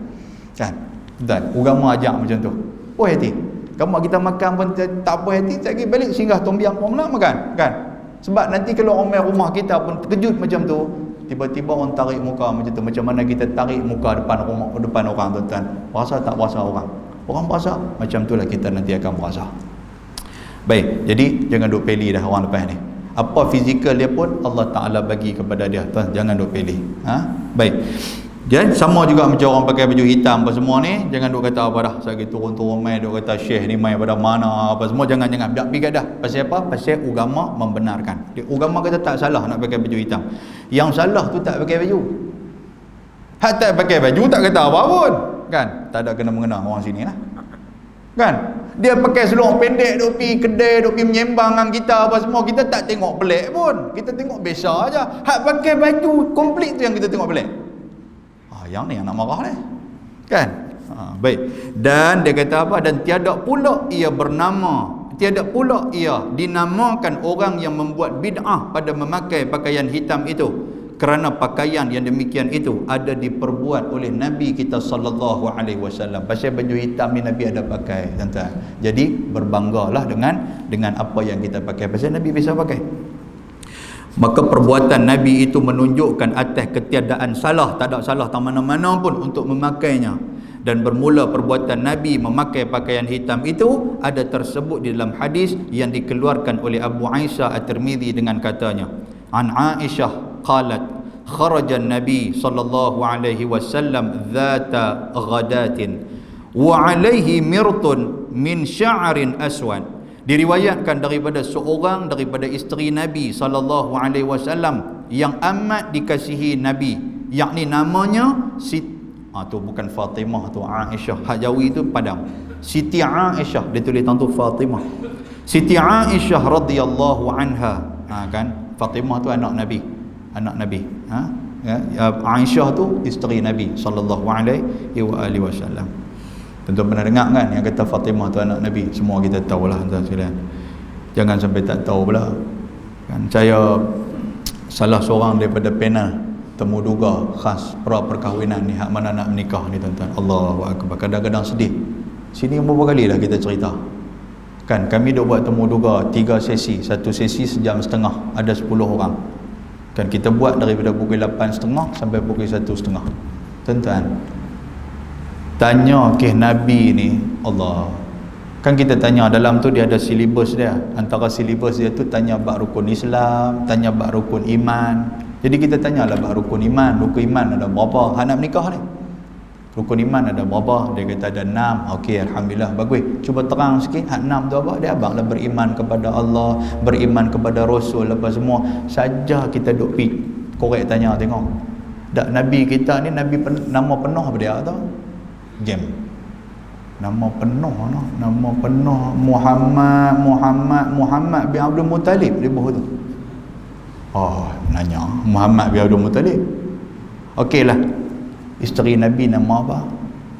kan. Dan agama ajak macam tu, puas hati. Kamu kita makan pun tak puas hati, lagi balik singgah tombiang pun nak makan kan. Sebab nanti kalau orang main rumah kita pun terkejut macam tu, tiba-tiba orang tarik muka macam tu. Macam mana kita tarik muka depan rumah, depan orang tuan-tuan, rasa tak rasa orang berasa, macam itulah kita nanti akan berasa. Baik, jadi jangan duk pilih dah orang lepas ni. Apa fizikal dia pun Allah Ta'ala bagi kepada dia, tuan, jangan duk pilih. Baik. Jadi sama juga macam orang pakai baju hitam apa semua ni, jangan duk kata apa dah, saya turun-turun main duk kata syekh ni main pada mana apa semua, jangan dak pergi dah. Pasal apa? Pasal agama membenarkan. Agama kata tak salah nak pakai baju hitam. Yang salah tu tak pakai baju. Hak tak pakai baju tak kata apa pun kan, tak ada kena mengena orang sini lah kan. Dia pakai seluar pendek duk pergi kedai, duk pergi menyembang dengan kita apa semua, kita tak tengok pelik pun, kita tengok biasa aja. Hak pakai baju komplit tu yang kita tengok pelik. Yang ni yang nak marah ni kan. Baik, dan dia kata apa, dan tiada pula ia dinamakan orang yang membuat bid'ah pada memakai pakaian hitam itu, kerana pakaian yang demikian itu ada diperbuat oleh Nabi kita sallallahu alaihi wasallam. Pasal baju hitam ni Nabi ada pakai, tuan-tuan. Jadi berbanggalah dengan apa yang kita pakai, pasal Nabi bisa pakai. Maka perbuatan Nabi itu menunjukkan atas ketiadaan salah, tak ada salah tak mana-mana pun untuk memakainya. Dan bermula perbuatan Nabi memakai pakaian hitam itu ada tersebut di dalam hadis yang dikeluarkan oleh Abu Aisyah At-Tirmidzi dengan katanya, an Aisyah qalat kharaja an-nabi sallallahu alaihi wasallam dhata ghadatin wa alaihi mirtun min sya'rin aswad. Diriwayatkan daripada isteri Nabi sallallahu alaihi wasallam yang amat dikasihi Nabi, yakni namanya tu bukan Fatimah, tu Aisyah. Hak Jawi tu Padang. Siti Aisyah, dia tulis tu Fatimah. Siti Aisyah radhiyallahu anha, kan Fatimah tu anak Nabi. Aisyah tu isteri Nabi sallallahu alaihi wasallam. Tentu pernah dengar kan yang kata Fatimah tu anak Nabi. Semua kita tahulah tuan sekalian. Jangan sampai tak tahu pula. Kan saya salah seorang daripada panel temu duga khas perkahwinan ni, hak mana nak menikah ni tuan-tuan. Allahu akbar. Kadang-kadang sedih. Sini beberapa kali dah kita cerita. Kan kami dah buat temu duga 3 sesi. Satu sesi sejam setengah, ada 10 orang. Kan kita buat daripada pukul 8.30 sampai pukul 1.30. Tuan-tuan, tanya kisah Nabi ni, Allah. Kan kita tanya dalam tu dia ada silibus dia. Antara silibus dia tu tanya bab rukun Islam, tanya bab rukun iman. Jadi kita tanyalah bab rukun iman. Rukun iman ada berapa? Hak nak menikah ni, rukun iman ada berapa? Dia kata ada 6. Okey, alhamdulillah, bagus. Cuba terang sikit hak 6 tu apa? Dia abanglah beriman kepada Allah, beriman kepada Rasul apa semua. Saja kita duk pi korek tanya tengok. Dak Nabi kita ni nama penuh apa dia tau? Jam. Nama penuh no. Nama penuh Muhammad bin Abdul Muttalib di bawah tu. Oh, nanya Muhammad bin Abdul Muttalib. Okeylah. Isteri Nabi nama apa?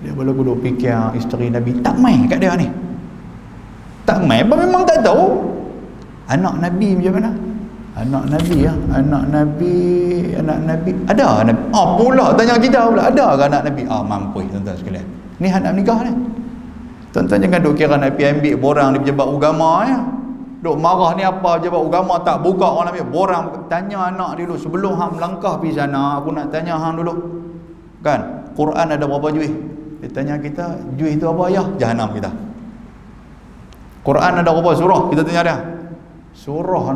Dia baru duduk fikir isteri Nabi tak main kat dia ni. Tak main apa memang tak tahu. Anak Nabi macam mana? Anak Nabi anak Nabi ada Nabi. Pula tanya kita pula, ada ke anak Nabi? Mampu tuan-tuan sekalian. Ni hak nak menikah ni. Tuan-tuan jangan duk kira nak pergi ambil borang di pejabat agama ya. Duk marah ni apa pejabat agama tak buka orang ambil borang. Tanya anak dulu sebelum hang melangkah pergi sana, aku nak tanya hang dulu. Kan? Quran ada berapa juih? Dia tanya kita, juih itu apa ya? Jahanam kita. Quran ada berapa surah? Kita tanya dia. Surah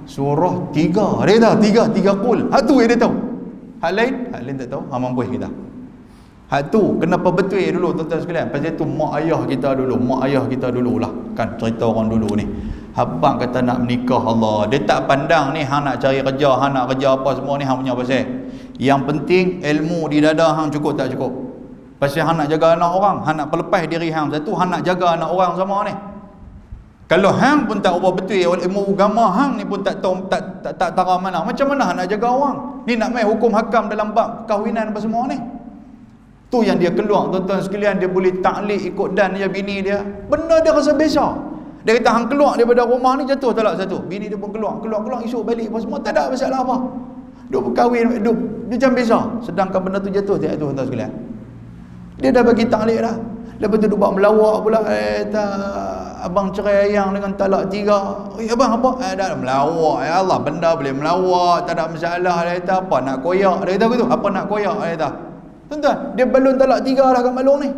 surah 3. Dia tahu 3 kul. Hak tu dia tahu. Hak lain tak tahu. Mampu kita. Hak tu kenapa betul dulu tuan-tuan sekalian? Pasal tu mak ayah kita dululah. Kan cerita orang dulu ni. Habang kata nak menikah Allah. Dia tak pandang ni hang nak cari kerja, hang nak kerja apa semua ni hang punya pasal. Yang penting ilmu di dada hang cukup tak cukup. Pasal hang nak jaga anak orang, hang nak pelepas diri hang. Satu hang nak jaga anak orang sama ni. Kalau hang pun tak apa betul ilmu agama hang ni pun tak tahu tak tara mana. Macam mana hang nak jaga orang? Ni nak main hukum hakam dalam bab kahwinan apa semua ni. Tu yang dia keluar tuan-tuan sekalian, dia boleh taklid ikut dan dia bini dia. Benda dia rasa biasa. Dia kata hang keluar daripada rumah ni jatuh talak satu. Bini dia pun keluar esok balik apa semua tak ada masalah apa. Duk berkahwin duk macam biasa. Sedangkan benda tu jatuh tak tu tuan-tuan sekalian. Dia dah bagi taklid dah. Lepas tu dia buat melawak pula. Abang cerai ayang dengan talak 3. Abang apa? Dah melawak. Ya Allah, benda boleh melawak, tak ada masalah. Dia kata apa nak koyak? Dia kata begitu. Apa nak koyak? Dia kata. Tuan-tuan, dia balon talak 3 dah kat Malong ni.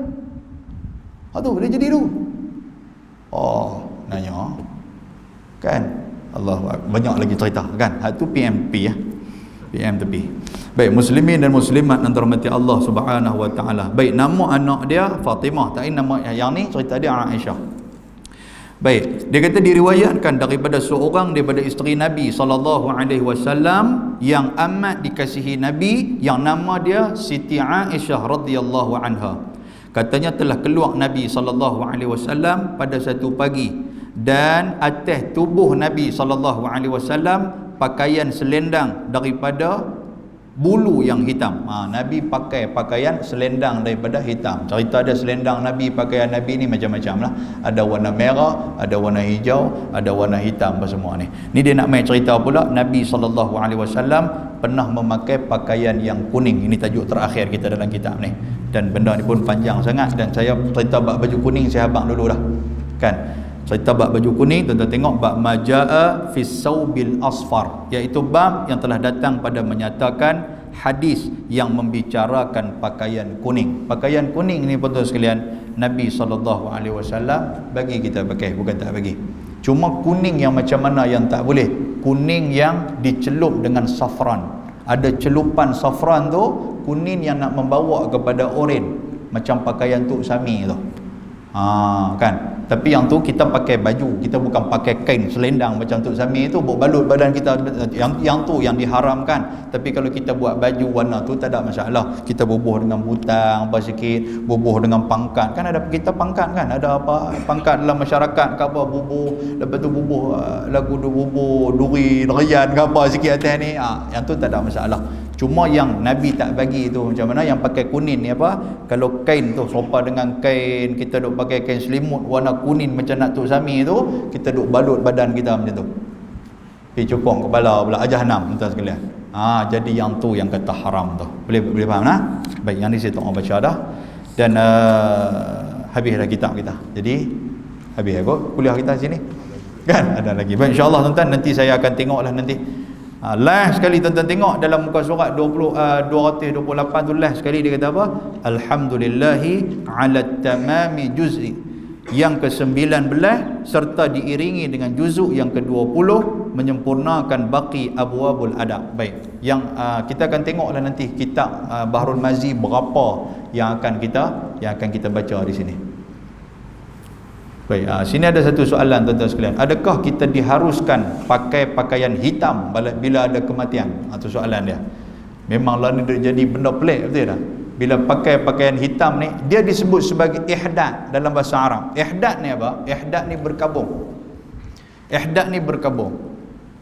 Tu dia jadi tu. Nanya. Kan? Allah, banyak lagi cerita kan. Tu PMP ya. PM tepi. Baik, muslimin dan muslimat yang dirahmati Allah Subhanahu wa taala. Baik, nama anak dia Fatimah. Tak nama yang ni cerita dia Aisyah. Baik, dia kata diriwayatkan daripada seorang daripada isteri Nabi sallallahu alaihi wasallam yang amat dikasihi Nabi yang nama dia Siti Aisyah radhiyallahu anha. Katanya telah keluar Nabi sallallahu alaihi wasallam pada satu pagi dan atas tubuh Nabi sallallahu alaihi wasallam pakaian selendang daripada bulu yang hitam. Nabi pakai pakaian selendang daripada hitam. Cerita ada selendang Nabi, pakaian Nabi ni macam-macam lah. Ada warna merah, ada warna hijau, ada warna hitam apa semua ni. Ni dia nak main cerita pula Nabi SAW pernah memakai pakaian yang kuning. Ini tajuk terakhir kita dalam kitab ni. Dan benda ni pun panjang sangat dan saya cerita bab baju kuning saya abang dulu dah. Kan? Cerita bab baju kuning, tuan-tuan tengok bab majaa fis saubil asfar, iaitu bab yang telah datang pada menyatakan hadis yang membicarakan pakaian kuning. Pakaian kuning ni tuan-tuan sekalian, Nabi SAW bagi kita pakai, bukan tak bagi. Cuma kuning yang macam mana yang tak boleh? Kuning yang dicelup dengan safran. Ada celupan safran tu, kuning yang nak membawa kepada oren, macam pakaian Tok Sami tu. Kan? Tapi yang tu kita pakai baju, kita bukan pakai kain selendang macam Tok Sami tu balut badan kita, yang tu yang diharamkan. Tapi kalau kita buat baju warna tu tak ada masalah. Kita bubuh dengan butang apa sikit, bubuh dengan pangkat. Kan ada kita pangkat kan, ada apa pangkat dalam masyarakat ke apa, bubuh, lepas tu bubuh lagu bubuh duri rian ke apa sikit atas ni. Yang tu tak ada masalah. Cuma yang Nabi tak bagi tu macam mana, yang pakai kuning ni apa, kalau kain tu serupa dengan kain, kita duk pakai kain selimut warna kuning macam nak Tok Sami tu, kita duk balut badan kita macam tu, pergi cukong kepala pula jahanam tuan sekalian. Jadi yang tu yang kata haram tu. Boleh faham nah? Baik, yang ni saya tak baca dah. Dan habis dah kitab kita. Jadi habis kot kuliah kita sini. Kan ada lagi. Baik, insya-Allah tuan-tuan nanti saya akan tengoklah nanti. Last sekali tuan-tuan tengok dalam muka surat 228 tu, last sekali dia kata apa? Alhamdulillahi ala tamami juz'i, yang ke-19 serta diiringi dengan juzuk yang ke-20 menyempurnakan baqi abwabul adab. Baik, yang kita akan tengoklah nanti kitab Bahrul Mazi berapa yang akan kita baca di sini. Baik, sini ada satu soalan tuan-tuan sekalian. Adakah kita diharuskan pakai pakaian hitam bila ada kematian? Itu soalan dia. Memanglah ni dia jadi benda pelik, betul tak? Bila pakai pakaian hitam ni, dia disebut sebagai ihdad dalam bahasa Arab. Ihdad ni apa? Ihdad ni berkabung. Ihdad ni berkabung.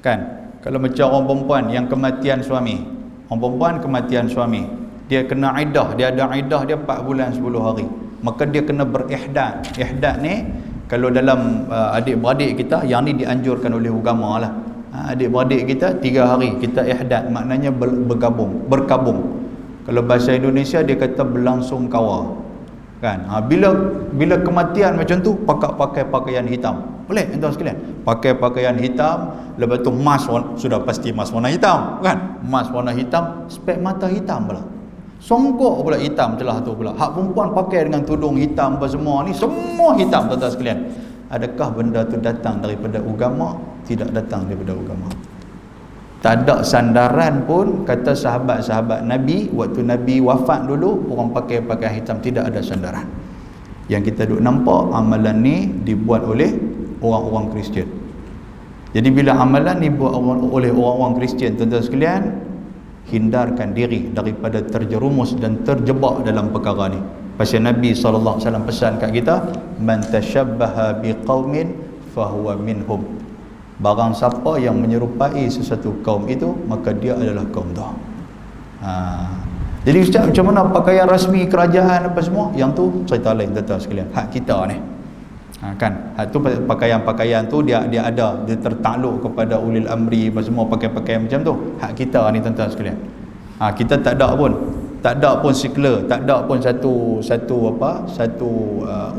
Kan? Kalau macam orang perempuan yang kematian suami. Orang perempuan kematian suami. Dia kena iddah, dia ada iddah dia 4 bulan 10 hari. Maka dia kena berihdad. Ihdad ni kalau dalam adik-beradik kita, yang ni dianjurkan oleh agama lah. Adik-beradik kita 3 hari kita ihdad, maknanya berkabung. Kalau bahasa Indonesia dia kata berlangsung kawal. Kan? Bila kematian macam tu, pakai pakaian hitam. Boleh tuan sekalian? Pakai pakaian hitam, lepas tu mask sudah pasti mask warna hitam, kan? Mask warna hitam, spek mata hitam pula. Songkok pula hitam celah tu pula. Hak perempuan pakai dengan tudung hitam apa semua ni, semua hitam tuan sekalian. Adakah benda tu datang daripada agama? Tidak datang daripada agama. Tak ada sandaran pun, kata sahabat-sahabat Nabi waktu Nabi wafat dulu orang pakai pakaian hitam, tidak ada sandaran. Yang kita duk nampak amalan ni dibuat oleh orang-orang Kristian. Jadi bila amalan ni dibuat oleh orang-orang Kristian, tuan-tuan sekalian, hindarkan diri daripada terjerumus dan terjebak dalam perkara ni. Pasal Nabi SAW pesan kat kita, man tashabbaha biqaumin fahuwa minhum. Barang siapa yang menyerupai sesuatu kaum itu, maka dia adalah kaum tu. Jadi ustaz, macam mana pakaian rasmi kerajaan apa semua? Yang tu cerita lain tuan-tuan sekalian. Hak kita ni. Kan? Hak tu pakaian tu dia ada, dia tertakluk kepada ulil amri apa semua, pakai pakaian macam tu. Hak kita ni tuan-tuan sekalian. Kita tak ada pun sikler, tak ada pun satu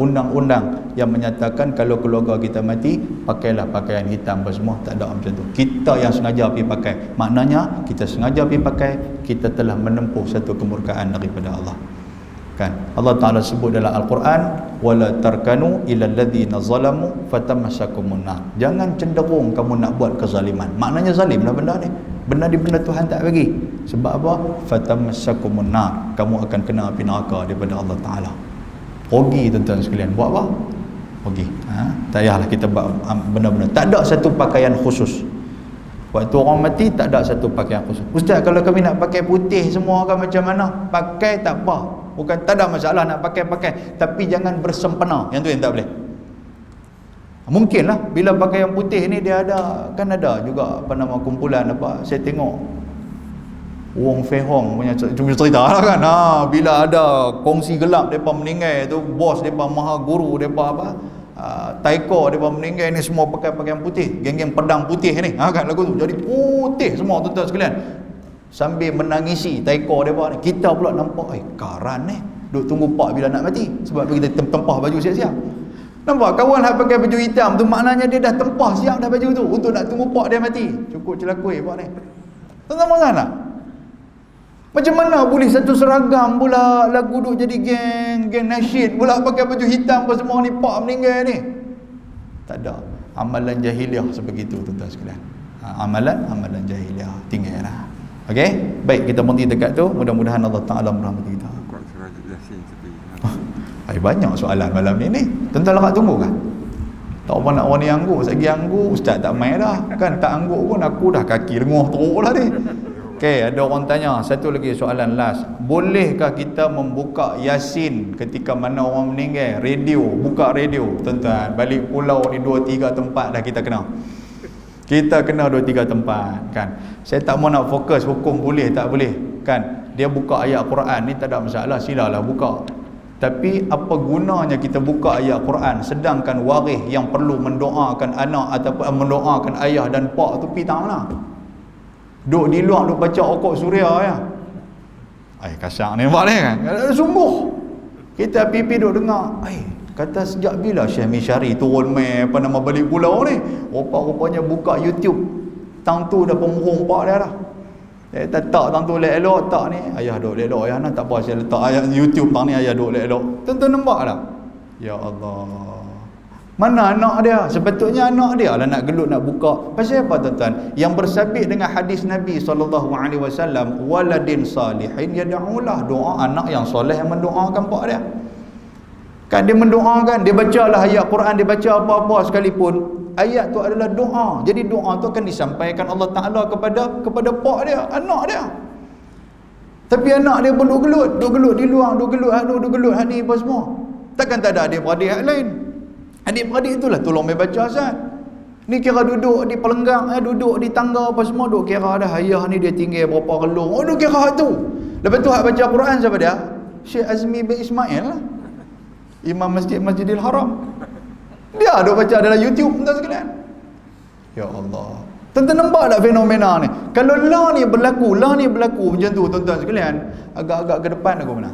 undang-undang yang menyatakan kalau keluarga kita mati pakailah pakaian hitam apa semua, tak ada macam tu. Kita yang sengaja pergi pakai, maknanya kita sengaja pergi pakai, kita telah menempuh satu kemurkaan daripada Allah. Kan? Allah Taala sebut dalam Al-Quran, wala tarkanu ilal ladzina zalamu fatamassakumun nar. Jangan cenderung kamu nak buat kezaliman. Maknanya zalimlah benda ni. Benda Tuhan tak bagi. Sebab apa? Fatamassakumun nar. Kamu akan kena api neraka daripada Allah Taala. Rugi tuan-tuan sekalian. Buat apa? Rugi. Tak payahlah kita buat benda-benda. Tak ada satu pakaian khusus. Waktu orang mati tak ada satu pakaian khusus. Ustaz, kalau kami nak pakai putih semua kan macam mana? Pakai tak apa. Bukan, tak ada masalah nak pakai. Tapi jangan bersempena. Yang tu yang tak boleh. Mungkinlah bila pakai yang putih ni dia ada, kan ada juga kumpulan apa, saya tengok Wong Fei Hong punya cerita lah kan. Bila ada kongsi gelap depa meninggal tu, bos depa, maha guru depa apa, taiko depa meninggal ni, semua pakai pakaian putih, geng-geng pedang putih ni, kan lagu tu jadi putih semua tuan-tuan sekalian, sambil menangisi taiko depa ni. Kita pula nampak karan ni duk tunggu pak bila nak mati, sebab kita tempah baju siap-siap. Nampak kawan hak pakai baju hitam tu, maknanya dia dah tempah siap dah baju tu untuk nak tunggu pak dia mati. Cukup celakui pak ni. Tuan-tuan makan tak? Macam mana boleh satu seragam pula lagu duk jadi geng nasyid pula pakai baju hitam apa semua ni, pak meninggal ni. Tak ada. Amalan jahiliah sebegitu tuan-tuan sekalian. Amalan jahiliah tinggallah. Okey? Baik, kita berhenti dekat tu. Mudah-mudahan Allah Taala merahmati kita. Banyak soalan malam ni. Tuan-tuan lawak tunggu kan? Tak apa nak orang ni angguk, segi angguk, ustaz tak main dah. Kan tak angguk pun aku dah kaki lenguh teruk lah ni. Okey, ada orang tanya, satu lagi soalan last. Bolehkah kita membuka Yasin ketika mana orang meninggal? Radio, buka radio. Tuan-tuan, balik pulau ni 2-3 tempat dah kita kena. Kita kena 2-3 tempat kan. Saya tak mau nak fokus hukum boleh tak boleh kan. Dia buka ayat Quran ni tak ada masalah, silalah buka. Tapi apa gunanya kita buka ayat Quran sedangkan waris yang perlu mendoakan anak ataupun mendoakan ayah dan pak tu pergi tak mana? Duk di luar duk baca okok suria ya. Kasar ni buat ni kan. Sungguh. Kita pipi duk dengar. Kata sejak bila Syekh Mishari turun mai apa nama balik pulau ni? Rupa-rupanya buka YouTube. Tang tu dah pemuhung pak dia dah. Tak tang tu elok tak ni. Ayah duk elok ayah nak tak apa saya letak ayat YouTube tang ni ayah duk elok. Tentu nampak tak? Ya Allah. Mana anak dia? Sepatutnya anak dia lah nak gelut nak buka. Pasal apa tuan-tuan? Yang bersabit dengan hadis Nabi SAW, waladin salihin yad'ulah, doa anak yang soleh yang mendoakan pak dia. Kan dia mendoakan, dia bacalah ayat Quran, dia baca apa-apa sekalipun, ayat tu adalah doa. Jadi doa tu akan disampaikan Allah Ta'ala kepada pak dia, anak dia. Tapi anak dia pun duk gelut di luar, duk gelut ni apa semua. Takkan tak ada adik-beradik yang lain. Adik-beradik itulah tolong mai baca Ustaz. Ni kira duduk di pelenggang, duduk di tangga apa semua, duk kira dah ayah ni dia tinggal berapa relung. Oh, duk kira hak tu. Lepas tu hak baca Quran siapa dia? Syekh Azmi bin Ismail lah. Imam Masjidil Haram. Dia duk baca dalam YouTube tuan sekalian. Ya Allah. Tuan-tuan nampak tak fenomena ni? Kalau lah ni berlaku macam tu tuan-tuan sekalian, agak-agak ke depan aku mana?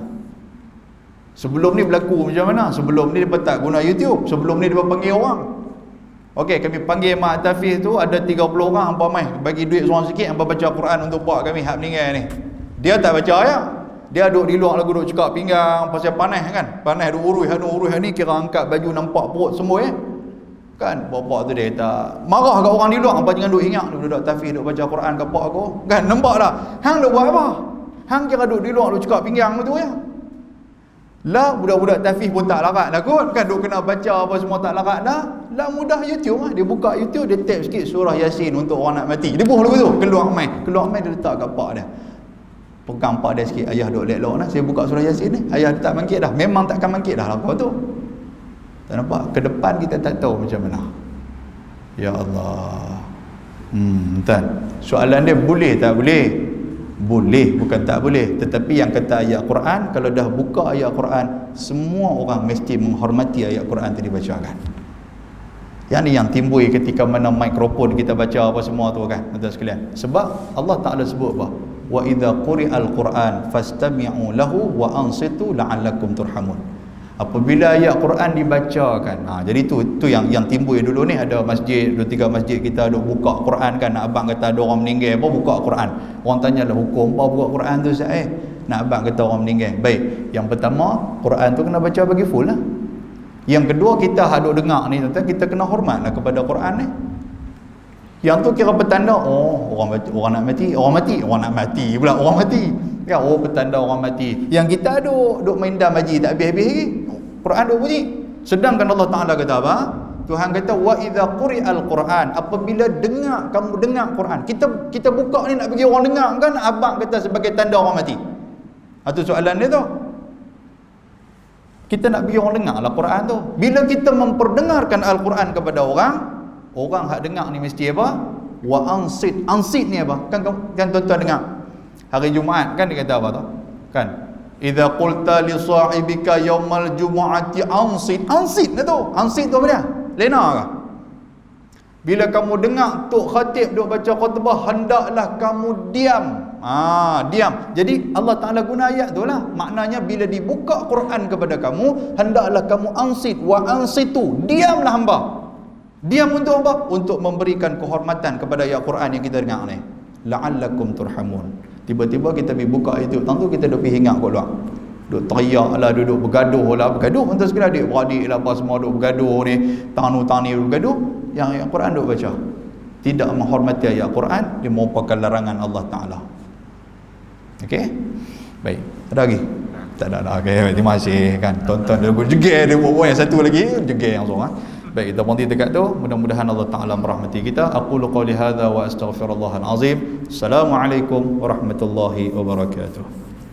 Sebelum ni berlaku macam mana? Sebelum ni dia tak guna YouTube. Sebelum ni dia panggil orang. Okey, kami panggil Mak Tafiz tu ada 30 orang hangpa mai bagi duit seorang sikit hangpa baca Quran untuk buat kami hak meninggal ni. Dia tak baca ayat. Dia duduk di luar lagu duduk cekak pinggang pasal panas kan. Panas duk urus ni kira angkat baju nampak perut semua kan. Bapak tu dia kata marah kat orang di luar, hangpa jangan duk ingat duduk Tafiz duk baca Quran kat pak aku. Kan nampak tak? Hang duk buat apa? Hang kira duduk di luar duk cekak pinggang tu ya. Lah budak-budak Tafiz pun tak larat dah kot kan, duk kena baca apa semua tak larat dah. Lah mudah YouTube lah, dia buka YouTube, dia tap sikit surah Yasin untuk orang nak mati. Dia buh lagu tu, keluar mai dia letak kat pak dia. Pegang pak dia sikit, ayah duk elok lah saya buka surah Yasin ni. Ayah dia tak bangkit dah, memang takkan bangkit dah lah kau tu. Tak nampak? Ke depan kita tak tahu macam mana. Ya Allah. Tuan, soalan dia boleh tak boleh? Boleh, bukan tak boleh. Tetapi yang kata ayat Quran, kalau dah buka ayat Quran, semua orang mesti menghormati ayat Quran tu dibacakan. Yang ni yang timbul ketika mana mikrofon kita baca apa semua tu kan, tuan sekalian. Sebab Allah Taala sebut apa? Wa idza quri'al Quran fastami'u lahu wa ansitu la'allakum turhamun. Apabila ayat Quran dibacakan, jadi tu yang timbul dulu ni. Ada masjid, 2-3 masjid kita duk buka Quran kan, nak abang kata ada orang meninggal apa buka Quran. Orang tanyalah hukum apa buka Quran tu Ustaz nak abang kata orang meninggal. Baik, yang pertama Quran tu kena baca bagi full lah. Yang kedua, kita haduk dengar ni tuan-tuan, kita kena hormatlah kepada Quran ni. Yang tu kira petanda orang nak mati pula orang mati. Ya, petanda orang mati. Yang kita duk main dam haji tak habis-habis lagi. Quran duk bunyi. Sedangkan Allah Taala kata apa? Tuhan kata wa idza quri'al Quran, apabila kamu dengar Quran. Kita buka ni nak bagi orang dengar kan, abang kata sebagai tanda orang mati. Itu soalan dia tu. Kita nak bagi orang dengar lah Quran tu. Bila kita memperdengarkan Al-Quran kepada orang hak dengar ni mesti apa? Wa ansit ni apa? Kan tuan-tuan dengar hari Jumaat kan dia kata apa tu? Kan idza qulta li sahibika yaumal jumu'ati ansit dah tu. Ansit tu apa dia? Lena ke? Bila kamu dengar tok khatib duk baca khutbah, hendaklah kamu diam. Diam. Jadi Allah Taala guna ayat tu lah. Maknanya bila dibuka Quran kepada kamu, hendaklah kamu ansit wa ansitu. Diamlah hamba. Diam untuk apa? Untuk memberikan kehormatan kepada ayat Quran yang kita dengar ni. La'allakum turhamun. Tiba-tiba kita pergi buka itu, tentu kita duk pergi hinggap kat luar. Duk teriak lah, duduk bergaduh untuk sekali adik-beradik lah apa semua duk bergaduh ni, tani duk bergaduh. Yang ayat Quran duk baca. Tidak menghormati ayat Quran, dia merupakan larangan Allah Taala. Okey? Baik. Ada lagi? Tak ada dah. Okey, terima kasih kan. Tonton dia jegel dia buat yang satu lagi, jegel yang seorang. Baik, kita berhenti dekat tu. Mudah-mudahan Allah Taala merahmati kita. Aqulu qouli hadza wa astaghfirullahal azim. Assalamualaikum warahmatullahi wabarakatuh.